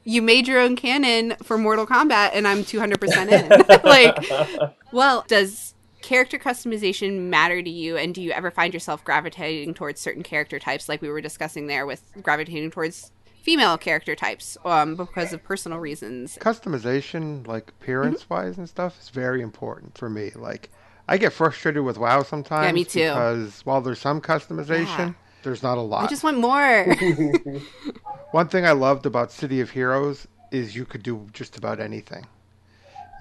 You made your own canon for Mortal Kombat, and I'm 200% in. Like, well, does character customization matter to you, and do you ever find yourself gravitating towards certain character types, like we were discussing there with gravitating towards female character types because of personal reasons? Customization, like appearance-wise and stuff, is very important for me. Like, I get frustrated with WoW sometimes. Yeah, me too. Because while there's some customization, there's not a lot. I just want more. One thing I loved about City of Heroes is you could do just about anything.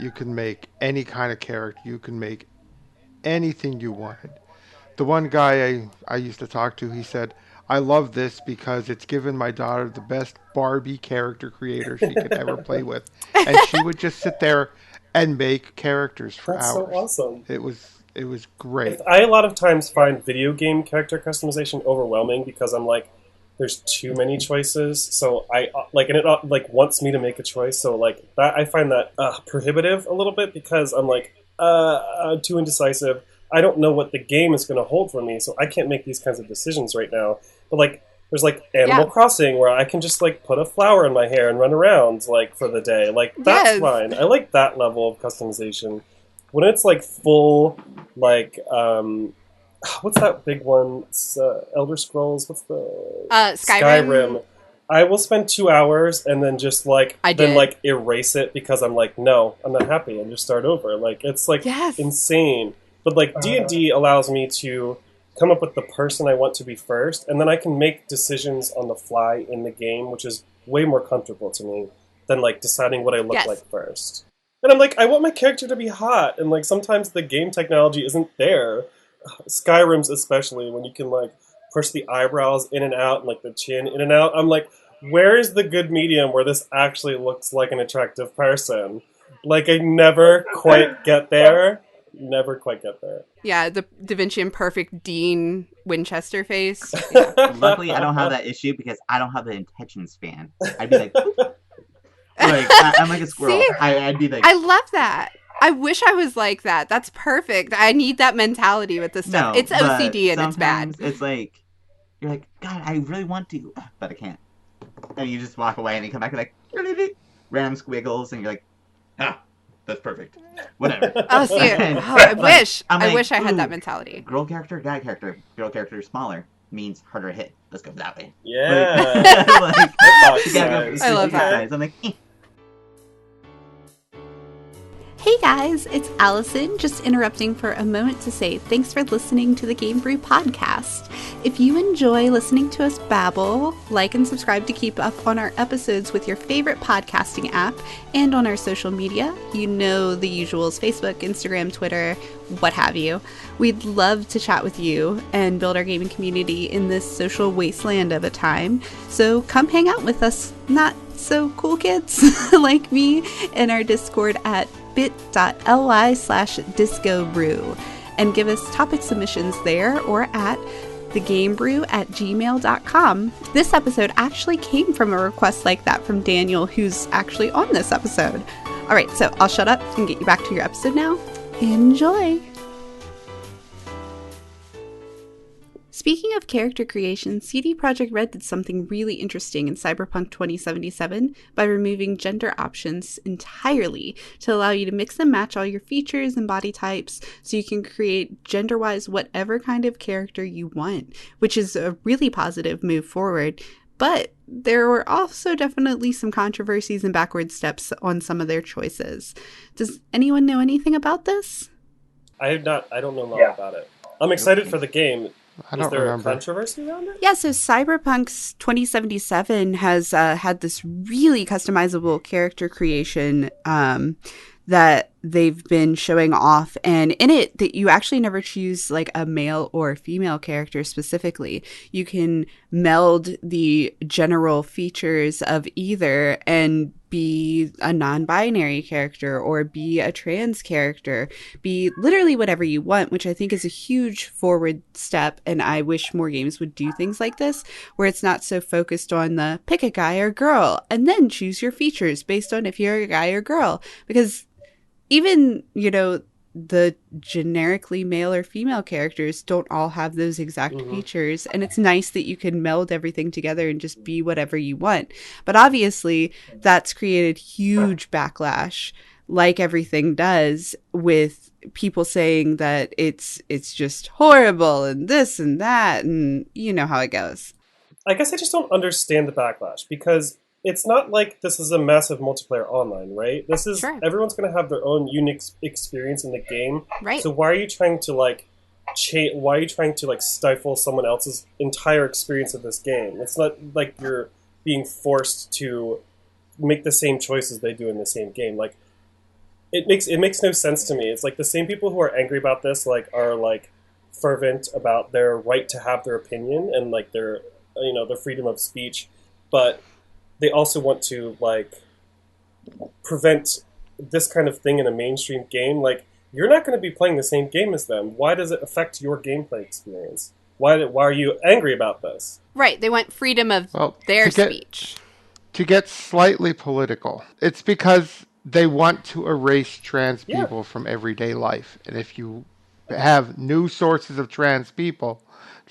You can make any kind of character. You can make anything you wanted. The one guy I used to talk to, he said, I love this because it's given my daughter the best Barbie character creator she could ever play with. And she would just sit there and make characters for hours. That's so awesome. It was great. I a lot of times find video game character customization overwhelming because I'm like, there's too many choices, so I like, and it like wants me to make a choice. So like that, I find that prohibitive a little bit because I'm like too indecisive. I don't know what the game is going to hold for me, so I can't make these kinds of decisions right now. But like, there's like Animal Crossing where I can just like put a flower in my hair and run around like for the day. Like that's fine. I like that level of customization. When it's like full, like what's that big one? It's, Elder Scrolls. What's the Skyrim? I will spend 2 hours and then just like erase it because I'm like, no, I'm not happy, and just start over. Like it's like insane. But like D&D allows me to come up with the person I want to be first, and then I can make decisions on the fly in the game, which is way more comfortable to me than like deciding what I look like first. And I'm like, I want my character to be hot, and like sometimes the game technology isn't there. Skyrim's especially, when you can like push the eyebrows in and out and like the chin in and out. I'm like, where is the good medium where this actually looks like an attractive person? Like I never quite get there. Never quite get there. Yeah, the Da Vinci Imperfect Dean Winchester face. Yeah. Luckily, I don't have that issue because I don't have the attention span. I'd be like, I'm like a squirrel. See? I'd be like, I love that. I wish I was like that. That's perfect. I need that mentality with this stuff. No, it's OCD and it's bad. It's like, you're like, God, I really want to, but I can't. And you just walk away and you come back and like, random squiggles, and you're like, that's perfect. Whatever. Oh, see, I wish. I wish I had that mentality. Girl character, guy character. Girl character smaller means harder to hit. Let's go that way. Yeah. I love that. I'm like, Hey guys, it's Allison, just interrupting for a moment to say thanks for listening to the Gamebrew podcast. If you enjoy listening to us babble, like and subscribe to keep up on our episodes with your favorite podcasting app and on our social media. You know the usuals: Facebook, Instagram, Twitter, what have you. We'd love to chat with you and build our gaming community in this social wasteland of a time. So come hang out with us, not so cool kids like me, in our Discord at bit.ly/discobrew, and give us topic submissions there or at thegamebrew@gmail.com. This episode actually came from a request like that from Daniel, who's actually on this episode. All right, so I'll shut up and get you back to your episode now. Enjoy! Speaking of character creation, CD Projekt Red did something really interesting in Cyberpunk 2077 by removing gender options entirely to allow you to mix and match all your features and body types so you can create gender-wise whatever kind of character you want, which is a really positive move forward. But there were also definitely some controversies and backward steps on some of their choices. Does anyone know anything about this? I don't know a lot about it. I'm excited for the game. I Is don't there remember. a controversy around it? Yeah, so Cyberpunk's 2077 has had this really customizable character creation that they've been showing off. And in it, that you actually never choose like a male or female character specifically. You can meld the general features of either and be a non-binary character or be a trans character, be literally whatever you want, which I think is a huge forward step. And I wish more games would do things like this, where it's not so focused on the pick a guy or girl and then choose your features based on if you're a guy or girl. Because even, you know, the generically male or female characters don't all have those exact features. And it's nice that you can meld everything together and just be whatever you want. But obviously, that's created huge backlash, like everything does, with people saying that it's just horrible and this and that. And you know how it goes. I guess I just don't understand the backlash, because it's not like this is a massive multiplayer online, right? This is everyone's going to have their own unique experience in the game. Right. So why are you trying to why are you trying to stifle someone else's entire experience of this game? It's not like you're being forced to make the same choices they do in the same game. Like it makes no sense to me. It's like the same people who are angry about this are fervent about their right to have their opinion and their their freedom of speech, but they also want to prevent this kind of thing in a mainstream game. You're not going to be playing the same game as them. Why does it affect your gameplay experience? Why are you angry about this? Right. They want freedom of their speech. To get slightly political, it's because they want to erase trans people from everyday life. And if you have new sources of trans people,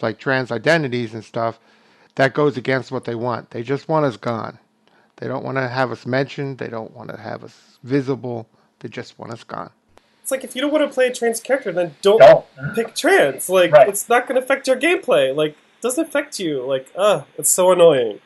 like trans identities and stuff, that goes against what they want. They just want us gone. They don't want to have us mentioned. They don't want to have us visible. They just want us gone. It's like, if you don't want to play a trans character, then don't pick trans. It's not going to affect your gameplay. It doesn't affect you. It's so annoying.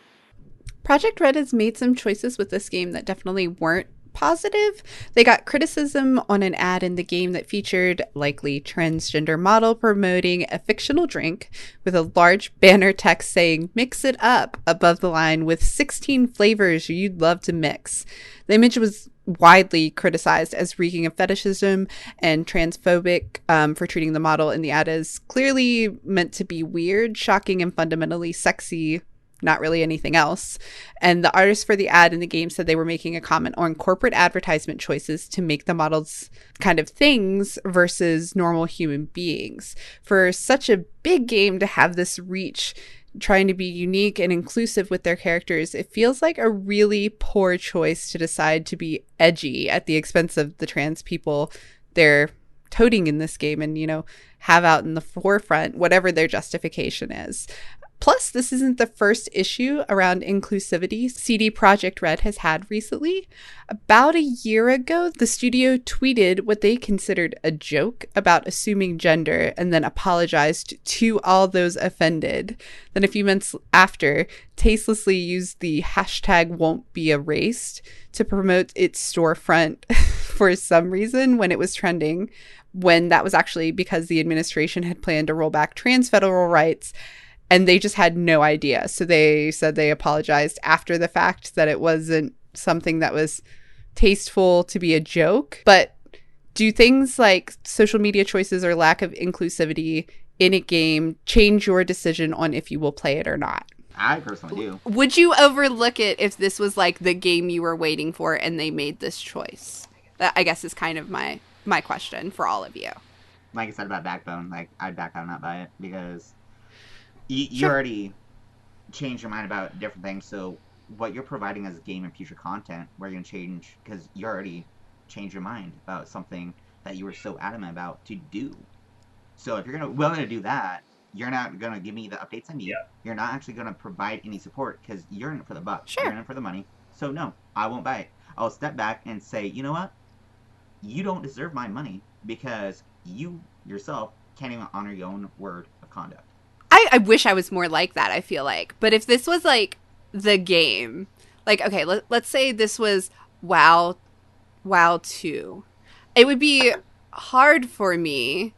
Project Red has made some choices with this game that definitely weren't positive. They got criticism on an ad in the game that featured likely transgender model promoting a fictional drink with a large banner text saying "mix it up" above the line with 16 flavors you'd love to mix. The image was widely criticized as reeking of fetishism and transphobic for treating the model in the ad as clearly meant to be weird, shocking, and fundamentally sexy. Not really anything else. And the artist for the ad in the game said they were making a comment on corporate advertisement choices to make the models kind of things versus normal human beings. For such a big game to have this reach, trying to be unique and inclusive with their characters, it feels like a really poor choice to decide to be edgy at the expense of the trans people they're toting in this game and, have out in the forefront, whatever their justification is. Plus, this isn't the first issue around inclusivity CD Projekt Red has had recently. About a year ago, the studio tweeted what they considered a joke about assuming gender and then apologized to all those offended. Then a few months after, tastelessly used the hashtag won't be erased to promote its storefront for some reason when it was trending, when that was actually because the administration had planned to roll back trans federal rights. And they just had no idea. So they said they apologized after the fact, that it wasn't something that was tasteful to be a joke. But do things like social media choices or lack of inclusivity in a game change your decision on if you will play it or not? I personally do. Would you overlook it if this was the game you were waiting for and they made this choice? That, I guess, is kind of my question for all of you. Like I said about Backbone, I'd back out not buy it because you already changed your mind about different things, so what you're providing as game and future content, where you're going to change, because you already changed your mind about something that you were so adamant about to do. So if you're willing to do that, you're not going to give me the updates I need. Yeah. You're not actually going to provide any support, because you're in it for the buck. Sure. You're in it for the money. So no, I won't buy it. I'll step back and say, you know what? You don't deserve my money, because you yourself can't even honor your own word of conduct. I wish I was more like that, I feel like. But if this was the game, okay, let's say this was WoW 2. It would be hard for me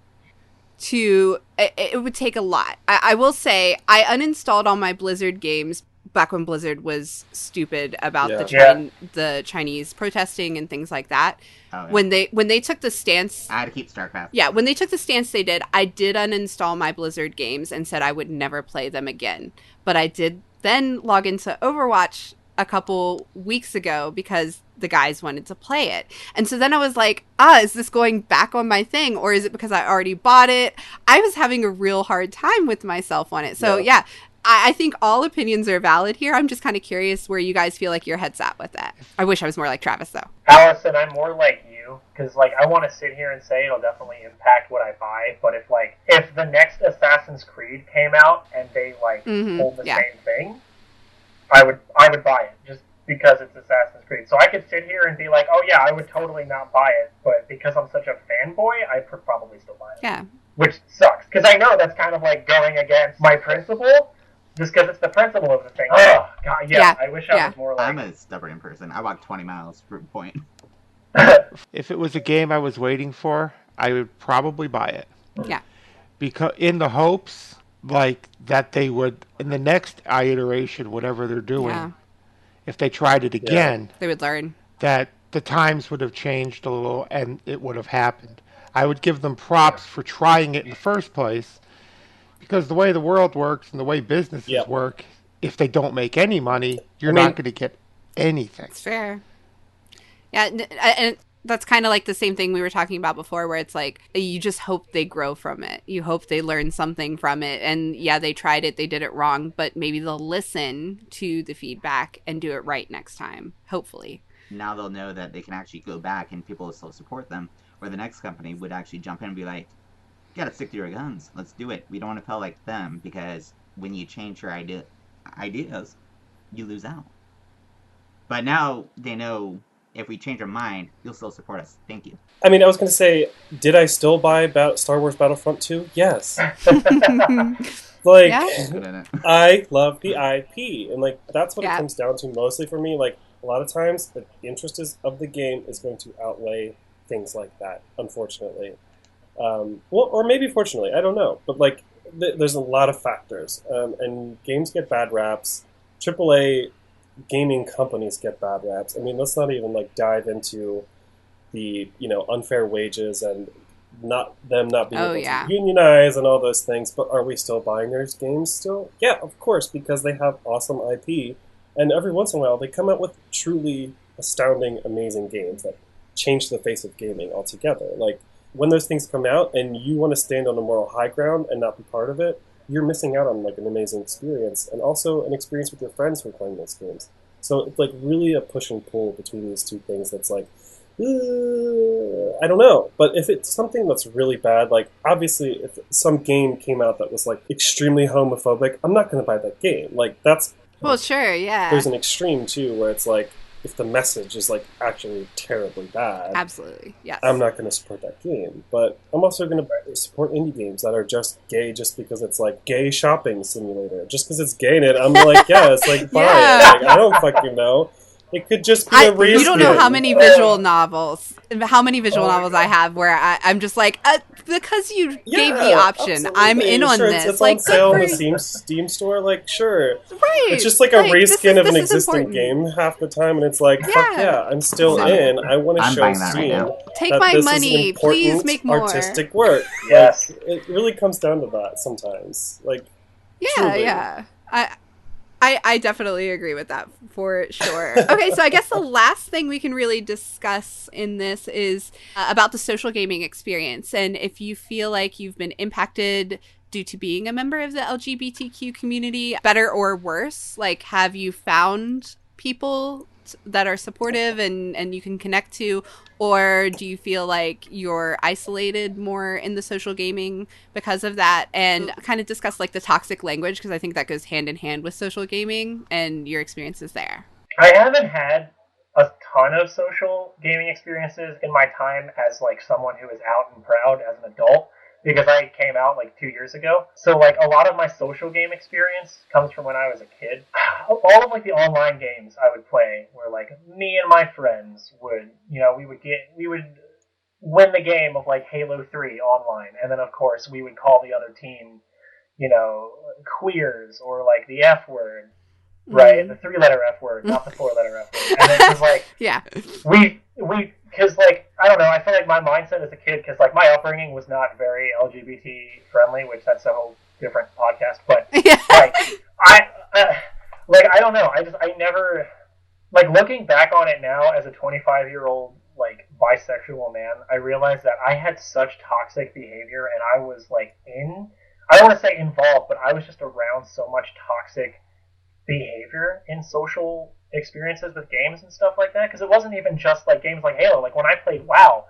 it would take a lot. I will say I uninstalled all my Blizzard games back when Blizzard was stupid about the Chinese protesting and things like that. Oh, yeah. When they took the stance, I had to keep StarCraft. Yeah, when they took the stance they did, I did uninstall my Blizzard games and said I would never play them again. But I did then log into Overwatch a couple weeks ago because the guys wanted to play it. And so then I was like, is this going back on my thing, or is it because I already bought it? I was having a real hard time with myself on it. So yeah, I think all opinions are valid here. I'm just kind of curious where you guys feel like your head's at with that. I wish I was more like Travis, though. Allison, I'm more like you, because like I want to sit here and say it'll definitely impact what I buy, but if the next Assassin's Creed came out and they pulled the same thing, I would buy it just because it's Assassin's Creed. So I could sit here and be like, oh yeah, I would totally not buy it, but because I'm such a fanboy, I probably still buy it. Yeah. Which sucks, because I know that's kind of like going against my principle, just because it's the principle of the thing. Oh, God, yeah. I wish I was more like... I'm a stubborn person. I walk 20 miles for a point. If it was a game I was waiting for, I would probably buy it. Yeah. Because in the hopes, that they would, in the next iteration, whatever they're doing, if they tried it again... They would learn. That the times would have changed a little and it would have happened. I would give them props for trying it in the first place, because the way the world works and the way businesses work, if they don't make any money, you're not going to get anything. It's fair. Yeah, and that's kind of like the same thing we were talking about before, where it's like you just hope they grow from it. You hope they learn something from it. And yeah, they tried it, they did it wrong, but maybe they'll listen to the feedback and do it right next time, hopefully. Now they'll know that they can actually go back and people will still support them, where the next company would actually jump in and be like, you gotta stick to your guns. Let's do it. We don't want to feel like them, because when you change your ideas, you lose out. But now they know if we change our mind, you'll still support us. Thank you. I mean, I was going to say, did I still buy Star Wars Battlefront 2? Yes. I love the IP, and that's what it comes down to mostly for me. A lot of times, the interest of the game is going to outweigh things like that, unfortunately. Or maybe fortunately, I don't know. But there's a lot of factors, and games get bad raps. AAA gaming companies get bad raps. I mean, let's not even dive into the unfair wages and not being able to unionize and all those things. But are we still buying their games still? Yeah, of course, because they have awesome IP, and every once in a while they come out with truly astounding, amazing games that change the face of gaming altogether. When those things come out and you want to stand on a moral high ground and not be part of it, you're missing out on an amazing experience, and also an experience with your friends who are playing those games. So it's really a push and pull between these two things that's I don't know. But if it's something that's really bad, obviously if some game came out that was extremely homophobic, I'm not going to buy that game. That's... Well, sure, yeah. There's an extreme too where it's if the message is actually terribly bad, absolutely, yes, I'm not going to support that game. But I'm also going to support indie games that are just gay, just because it's gay shopping simulator. Just because it's gay in it, I'm buy it. I don't fucking know. It could just be a race. You don't know how many visual novels I have where I'm just because you gave the option, absolutely. I'm in on this. It's on sale in the Steam store. Sure, right? It's just a race skin of an existing game half the time, and it's fuck yeah, I'm still in. I want to show Steam. Take my money, please make more artistic work. Yes, it really comes down to that sometimes. Truly. I definitely agree with that, for sure. Okay, so I guess the last thing we can really discuss in this is about the social gaming experience. And if you feel like you've been impacted due to being a member of the LGBTQ community, better or worse, have you found people that are supportive and you can connect to, or do you feel like you're isolated more in the social gaming because of that? And kind of discuss the toxic language, because I think that goes hand in hand with social gaming and your experiences there. I haven't had a ton of social gaming experiences in my time as someone who is out and proud as an adult, because I came out 2 years ago. So a lot of my social game experience comes from when I was a kid. All of the online games I would play were me and my friends would, we would win the game of like Halo 3 online, and then of course we would call the other team, queers or like the F word, right? The 3-letter F word, not the 4-letter F word. And it's just like, Yeah. because like, I don't know, I feel like my mindset as a kid, because like my upbringing was not very LGBT friendly, which that's a whole different podcast, but Yeah. like, I don't know, I never, like looking back on it now as a 25-year-old like bisexual man, I realized that I had such toxic behavior, and I was like I don't want to say involved, but I was just around so much toxic behavior in social experiences with games and stuff like that, because it wasn't even just like games like Halo. Like when I played WoW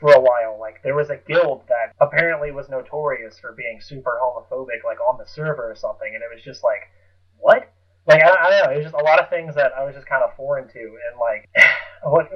for a while, like there was a guild that apparently was notorious for being super homophobic, like on the server or something, and it was just like, what? Like I don't know, it was just a lot of things that I was just kind of foreign to, and like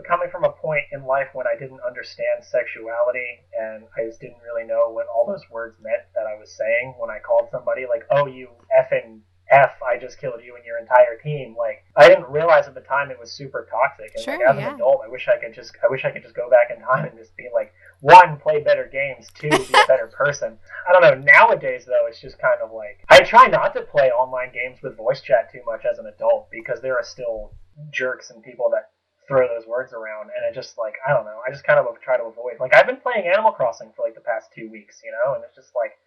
coming from a point in life when I didn't understand sexuality, and I just didn't really know what all those words meant that I was saying when I called somebody like, oh, you effing F, I just killed you and your entire team. Like I didn't realize at the time it was super toxic. And Sure, like as yeah. an adult, I wish I could just go back in time and just be like, 1, play better games, 2, be a better person. I don't know. Nowadays though, it's just kind of like I try not to play online games with voice chat too much as an adult, because there are still jerks and people that throw those words around, and it just like, I don't know, I just kind of try to avoid. Like I've been playing Animal Crossing for like the past 2 weeks, and it's just like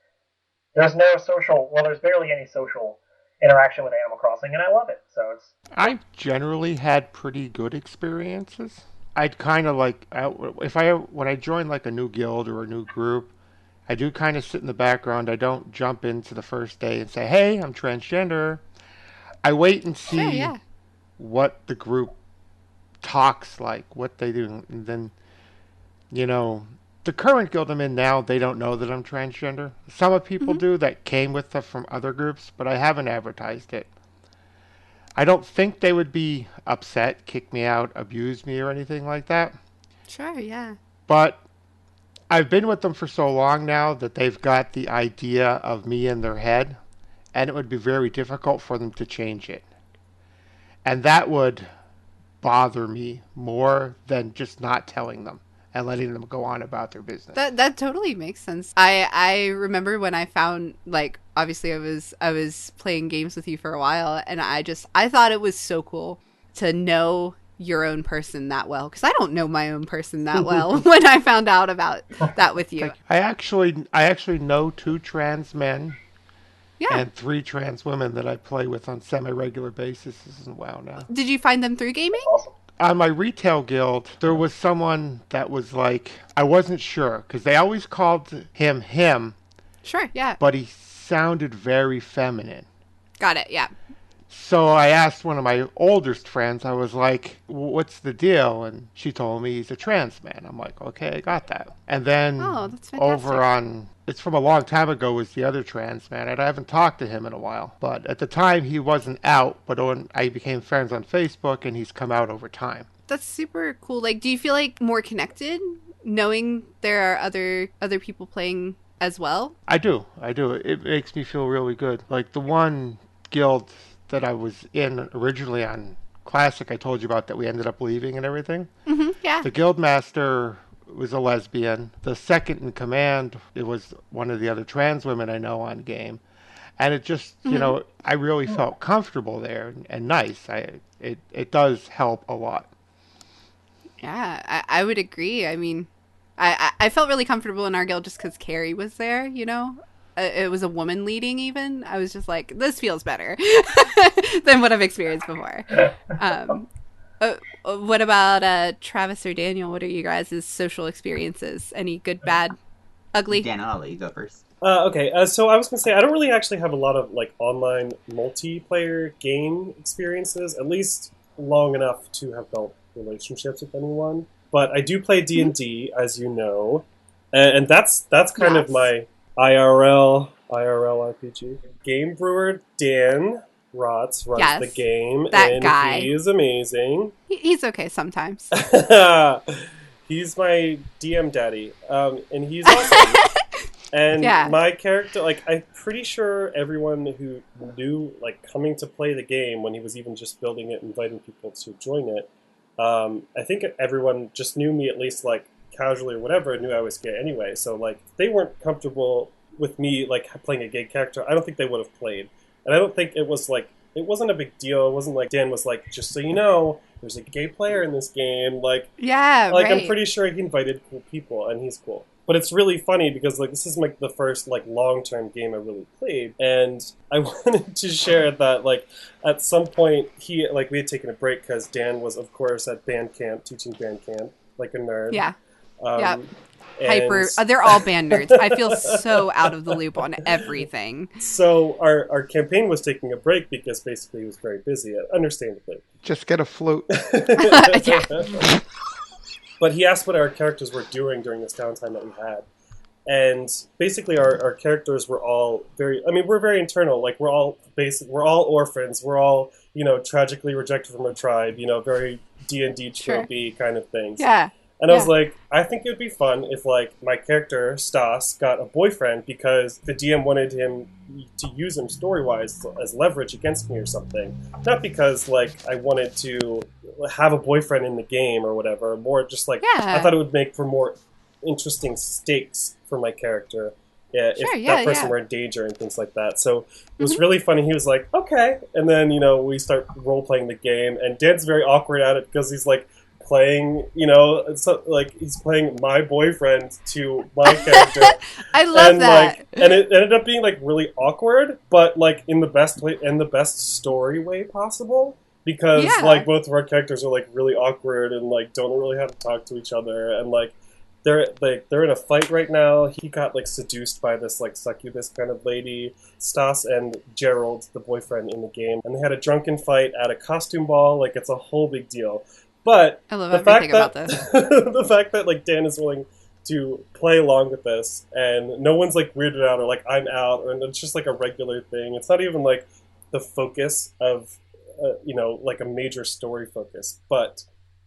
there's barely any social interaction with Animal Crossing, and I love it. So it's. I generally had pretty good experiences. I'd kind of like when I join like a new guild or a new group, I do kind of sit in the background. I don't jump into the first day and say, "Hey, I'm transgender." I wait and Sure, see yeah. what the group talks like, what they do, and then the current guild I'm in now, they don't know that I'm transgender. Some of people do that came with us from other groups, but I haven't advertised it. I don't think they would be upset, kick me out, abuse me, or anything like that. Sure, yeah. But I've been with them for so long now that they've got the idea of me in their head, and it would be very difficult for them to change it. And that would bother me more than just not telling them and letting them go on about their business. That totally makes sense. I remember when I found, like, obviously I was playing games with you for a while, and I thought it was so cool to know your own person that well, because I don't know my own person that well when I found out about that with you. Like, I actually know 2 trans men and 3 trans women that I play with on semi-regular basis as WoW now. Did you find them through gaming? Awesome. On my retail guild, there was someone that was like, I wasn't sure, because they always called him. Sure, yeah. But he sounded very feminine. Got it, yeah. So I asked one of my oldest friends, I was like, what's the deal? And she told me he's a trans man. I'm like, okay, I got that. And then That's fantastic. over on, it's from a long time ago, was the other trans man, and I haven't talked to him in a while. But at the time, he wasn't out, but when I became friends on Facebook, and he's come out over time. That's super cool. Like, do you feel like more connected knowing there are other people playing as well? I do. It makes me feel really good. Like the one guild that I was in originally on Classic, I told you about, that we ended up leaving and everything. Mm-hmm, yeah. The guild master was a lesbian. The second in command, it was one of the other trans women I know on game. And it just, I really felt comfortable there and nice. It does help a lot. Yeah, I would agree. I mean, I felt really comfortable in our guild just because Carrie was there, It was a woman leading even. I was just like, this feels better than what I've experienced before. What about Travis or Daniel? What are you guys' social experiences? Any good, bad, ugly? Daniel, I'll let you go first. Okay, so I was going to say, I don't really actually have a lot of like online multiplayer game experiences, at least long enough to have built relationships with anyone. But I do play D&D, as you know, and that's kind of my IRL RPG. Game brewer Dan Rotz runs the game, that and guy. he is amazing. He's okay sometimes. He's my DM daddy, and he's awesome. And my character, like, I'm pretty sure everyone who knew, like, coming to play the game when he was even just building it, inviting people to join it, I think everyone just knew me at least, like, casually or whatever knew I was gay anyway. So like, if they weren't comfortable with me like playing a gay character, I don't think they would have played. And I don't think it was like, it wasn't a big deal. It wasn't like Dan was like, just so you know, there's a gay player in this game. Like, yeah, like right. I'm pretty sure he invited cool people, and he's cool. But it's really funny because like this is like the first like long-term game I really played, and I wanted to share that like at some point we had taken a break because Dan was of course at band camp teaching band camp like a nerd. Yeah. Yeah. Hyper. They're all band nerds. I feel so out of the loop on everything. So our campaign was taking a break because basically he was very busy, understandably. Just get a flute. Yeah. But he asked what our characters were doing during this downtime that we had. And basically our characters were all we're very internal. Like we're all orphans. We're all, tragically rejected from our tribe, very D&D tropey kind of things. Yeah. And I was like, I think it would be fun if, like, my character, Stas, got a boyfriend because the DM wanted him to use him story-wise as leverage against me or something. Not because, like, I wanted to have a boyfriend in the game or whatever. More just, like, I thought it would make for more interesting stakes for my character if that person were in danger and things like that. So it was really funny. He was like, okay. And then, we start role-playing the game. And Dan's very awkward at it because he's, like, playing, he's playing my boyfriend to my character. I love that. And it ended up being like really awkward, but like in the best way, in the best story way possible. Because like both of our characters are like really awkward and like don't really have to talk to each other, and like they're in a fight right now. He got like seduced by this like succubus kind of lady, Stas and Gerald, the boyfriend in the game, and they had a drunken fight at a costume ball. Like it's a whole big deal. But I love everything about this. The fact that like Dan is willing to play along with this, and no one's like weirded out or like I'm out, and it's just like a regular thing. It's not even like the focus of like a major story focus, but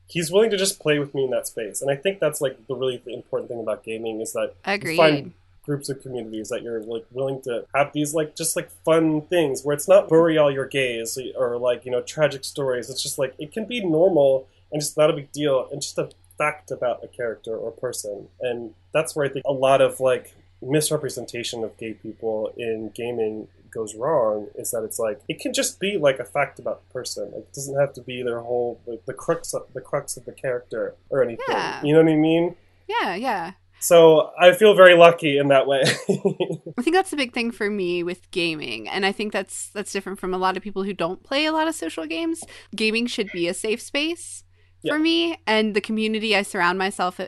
he's willing to just play with me in that space. And I think that's like the really important thing about gaming is that you find groups of communities that you're like willing to have these like just like fun things where it's not bury all your gays or like tragic stories. It's just like it can be normal and just not a big deal and just a fact about a character or person. And that's where I think a lot of like misrepresentation of gay people in gaming goes wrong, is that it's like it can just be like a fact about the person. Like, it doesn't have to be their whole like the crux of the character or anything. Yeah. You know what I mean? Yeah. So I feel very lucky in that way. I think that's a big thing for me with gaming, and I think that's different from a lot of people who don't play a lot of social games. Gaming should be a safe space for me, and the community I surround myself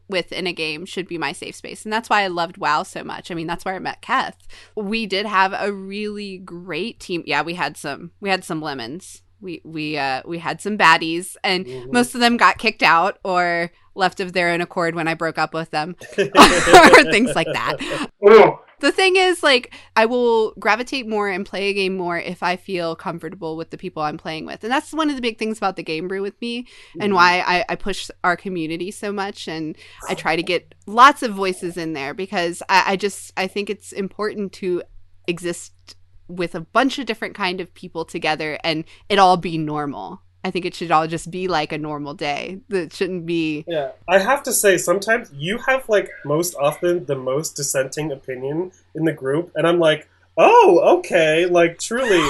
with in a game should be my safe space. And that's why I loved WoW so much. I mean, that's where I met Keth. We did have a really great team. Yeah, we had some lemons. We had some baddies, and most of them got kicked out or left of their own accord when I broke up with them or things like that. Ooh. The thing is, like, I will gravitate more and play a game more if I feel comfortable with the people I'm playing with. And that's one of the big things about the Gamebrew with me and why I push our community so much. And I try to get lots of voices in there because I think it's important to exist with a bunch of different kind of people together and it all be normal. I think it should all just be like a normal day. It shouldn't be... Yeah. I have to say, sometimes you have, like, most often the most dissenting opinion in the group, and I'm like, oh, okay, like, truly.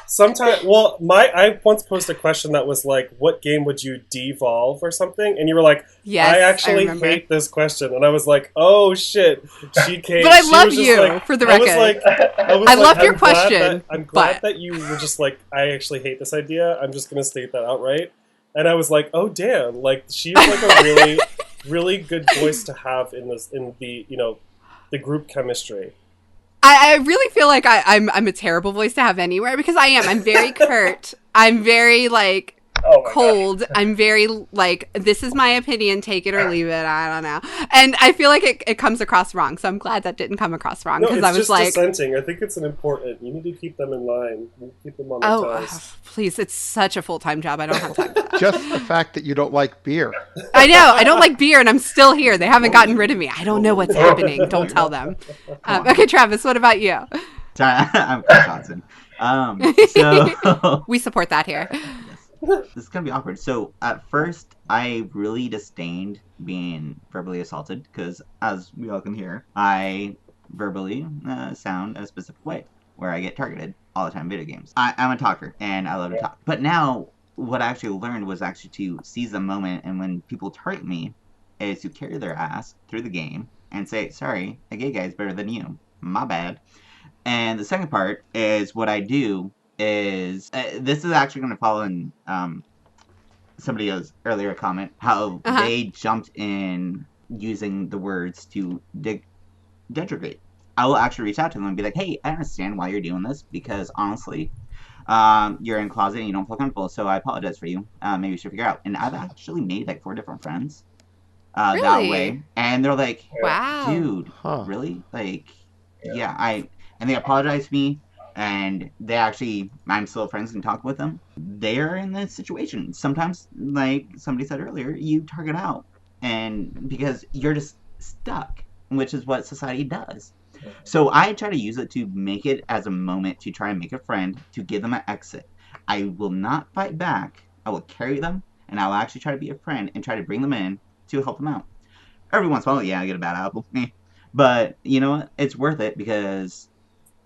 Sometimes, well, I once posted a question that was like, what game would you devolve or something? And you were like, yes, I actually hate this question. And I was like, oh shit, she came. But I love you, for the record. I love your question. I'm glad that you were just like, I actually hate this idea. I'm just going to state that outright. And I was like, oh damn, like she's like a really, really good voice to have in the group chemistry. I really feel like I'm a terrible voice to have anywhere because I am. I'm very curt. I'm very like cold. Gosh. I'm very like, this is my opinion, take it or leave it. I don't know. And I feel like it comes across wrong. So I'm glad that didn't come across wrong because I was like, dissenting. I think it's an important. You need to keep them in line. You need to keep them on their toes. Please, it's such a full-time job. I don't have time for that. Just the fact that you don't like beer. I know. I don't like beer and I'm still here. They haven't gotten rid of me. I don't know what's happening. Don't tell them. Okay, Travis, what about you? I'm Chris Johnson. So we support that here. This is gonna be awkward. So at first, I really disdained being verbally assaulted because, as we all can hear, I verbally sound a specific way where I get targeted all the time in video games. I'm a talker and I love to talk. But now, what I actually learned was actually to seize the moment, and when people target me, is to carry their ass through the game and say, "Sorry, a gay guy's better than you. My bad." And the second part is what I do is this is actually going to follow in somebody's earlier comment how they jumped in using the words to degrade. I will actually reach out to them and be like, "Hey, I understand why you're doing this because honestly, you're in a closet and you don't feel comfortable, so I apologize for you. Maybe you should figure out." And I've actually made like 4 different friends that way, and they're like, "Wow, dude, really? Like, yeah, and they apologize to me." And they actually, I'm still friends and talk with them. They're in this situation. Sometimes, like somebody said earlier, you target out. And because you're just stuck, which is what society does. So I try to use it to make it as a moment to try and make a friend, to give them an exit. I will not fight back. I will carry them, and I will actually try to be a friend and try to bring them in to help them out. Every once in a while, I get a bad apple. But you know what? It's worth it because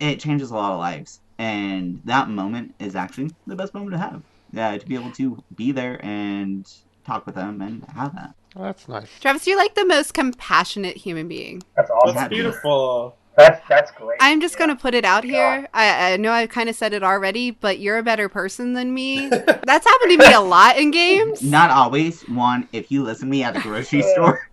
it changes a lot of lives, and that moment is actually the best moment to have. To be able to be there and talk with them and have that. Oh, that's nice. Travis, you're like the most compassionate human being. That's awesome. That's beautiful. That's great. I'm just going to put it out here. I know I kind of said it already, but you're a better person than me. That's happened to me a lot in games. Not always. One, if you listen to me at the grocery store.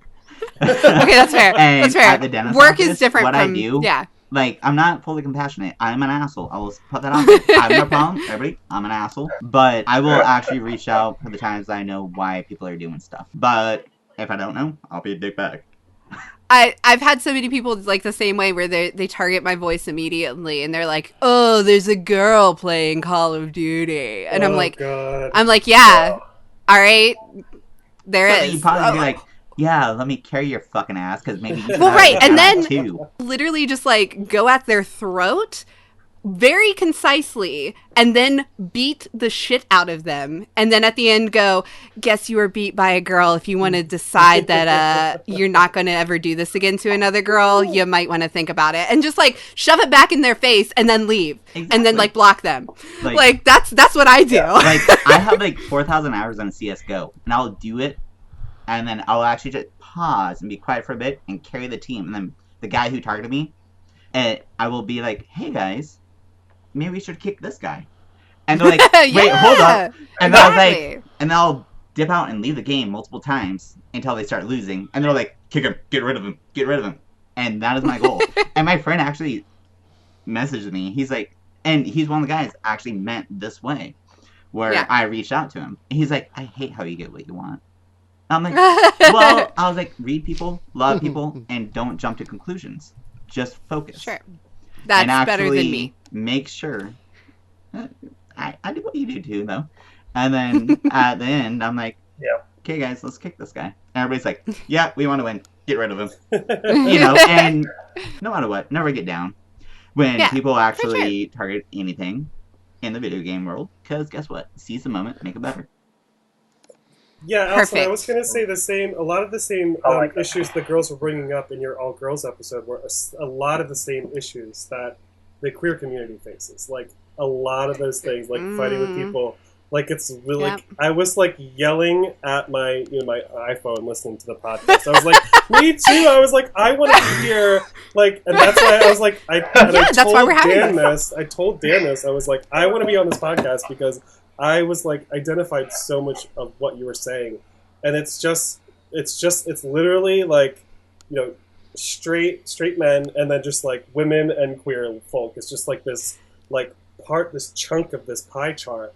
Okay, that's fair. And that's fair. at the dentist Work office, is different what from... I do. Yeah. Like, I'm not fully compassionate. I'm an asshole. I will put that out there. I have no problem. Everybody, I'm an asshole. But I will actually reach out for the times I know why people are doing stuff. But if I don't know, I'll be a dick back. I've had so many people like the same way where they target my voice immediately and they're like, "Oh, there's a girl playing Call of Duty," and I'm like, "Yeah, all right, there is." You'd probably be like, "Yeah, let me carry your fucking ass because maybe you." Well, right, and then too. Literally just like go at their throat very concisely and then beat the shit out of them, and then at the end go, "Guess you were beat by a girl. If you want to decide that you're not going to ever do this again to another girl, you might want to think about it," and just like shove it back in their face and then leave. Exactly. And then like block them. Like that's what I do. Like I have like 4,000 hours on CS:GO, and I'll do it, and then I'll actually just pause and be quiet for a bit and carry the team, and then the guy who targeted me, and I will be like, "Hey guys, maybe we should kick this guy." And they're like, "Wait, hold up." And then I was like, and I'll dip out and leave the game multiple times until they start losing. And they're like, "Kick him, get rid of him, get rid of him." And that is my goal. And my friend actually messaged me. He's like, and he's one of the guys actually meant this way, where I reached out to him. And he's like, "I hate how you get what you want." I'm like, well, I was like, read people, love people, and don't jump to conclusions. Just focus. Sure. That's and better than me. Make sure. I do what you do too, though. And then at the end, I'm like, "Okay, guys, let's kick this guy." And everybody's like, "Yeah, we want to win. Get rid of him." And no matter what, never get down when people actually target anything in the video game world. Because guess what? Seize the moment, make it better. Yeah, Allison, I was going to say the same. A lot of the same issues the girls were bringing up in your All Girls episode were a lot of the same issues that the queer community faces. Like, a lot of those things, like fighting with people. Like, it's really... Like, I was, like, yelling at my my iPhone listening to the podcast. I was like, me too! I was like, I want to be here! Like, and that's why I was like... that's why we're having this. I told Dan this. I was like, I want to be on this podcast because... I was like identified so much of what you were saying, and it's literally like, straight men, and then just like women and queer folk. It's just like this chunk of this pie chart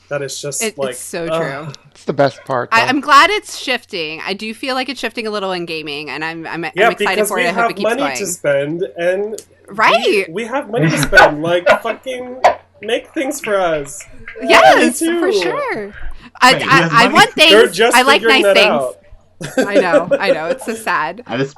that is just it's so true. It's the best part. I'm glad it's shifting. I do feel like it's shifting a little in gaming, and I'm excited for it. I hope it keeps going. We have money to spend, and we have money to spend. Like fucking. Make things for us. Yes, for sure. I want things. I like nice things. I know. It's so sad. I just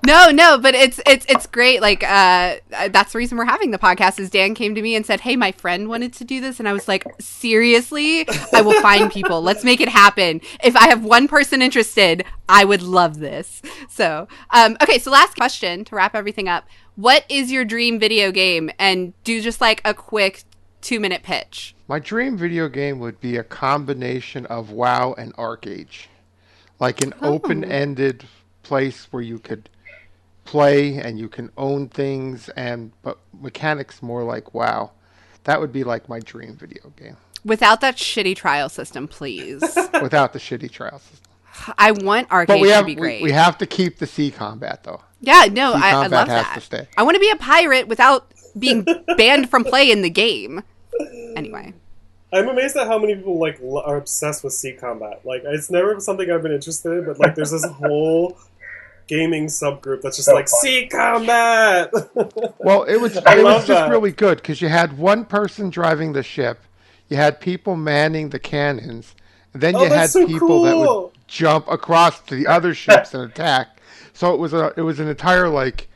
No, but it's great. Like, that's the reason we're having the podcast is Dan came to me and said, hey, my friend wanted to do this. And I was like, seriously? I will find people. Let's make it happen. If I have one person interested, I would love this. So, okay. So last question to wrap everything up. What is your dream video game? And do just like a quick 2-minute pitch. My dream video game would be a combination of WoW and ArcAge. Like an open-ended place where you could play and you can own things, but mechanics more like WoW. That would be like my dream video game. Without that shitty trial system, please. Without the shitty trial system. I want ArcAge to be great. We have to keep the sea combat, though. Yeah, no, I love has that. To stay. I want to be a pirate without being banned from play in the game. Anyway. I'm amazed at how many people like are obsessed with sea combat. Like, it's never something I've been interested in, but like, there's this whole gaming subgroup that's just so like fun. Sea combat. Well, it was just really good because you had one person driving the ship, you had people manning the cannons, and then you had people that would jump across to the other ships and attack. So it was an entire like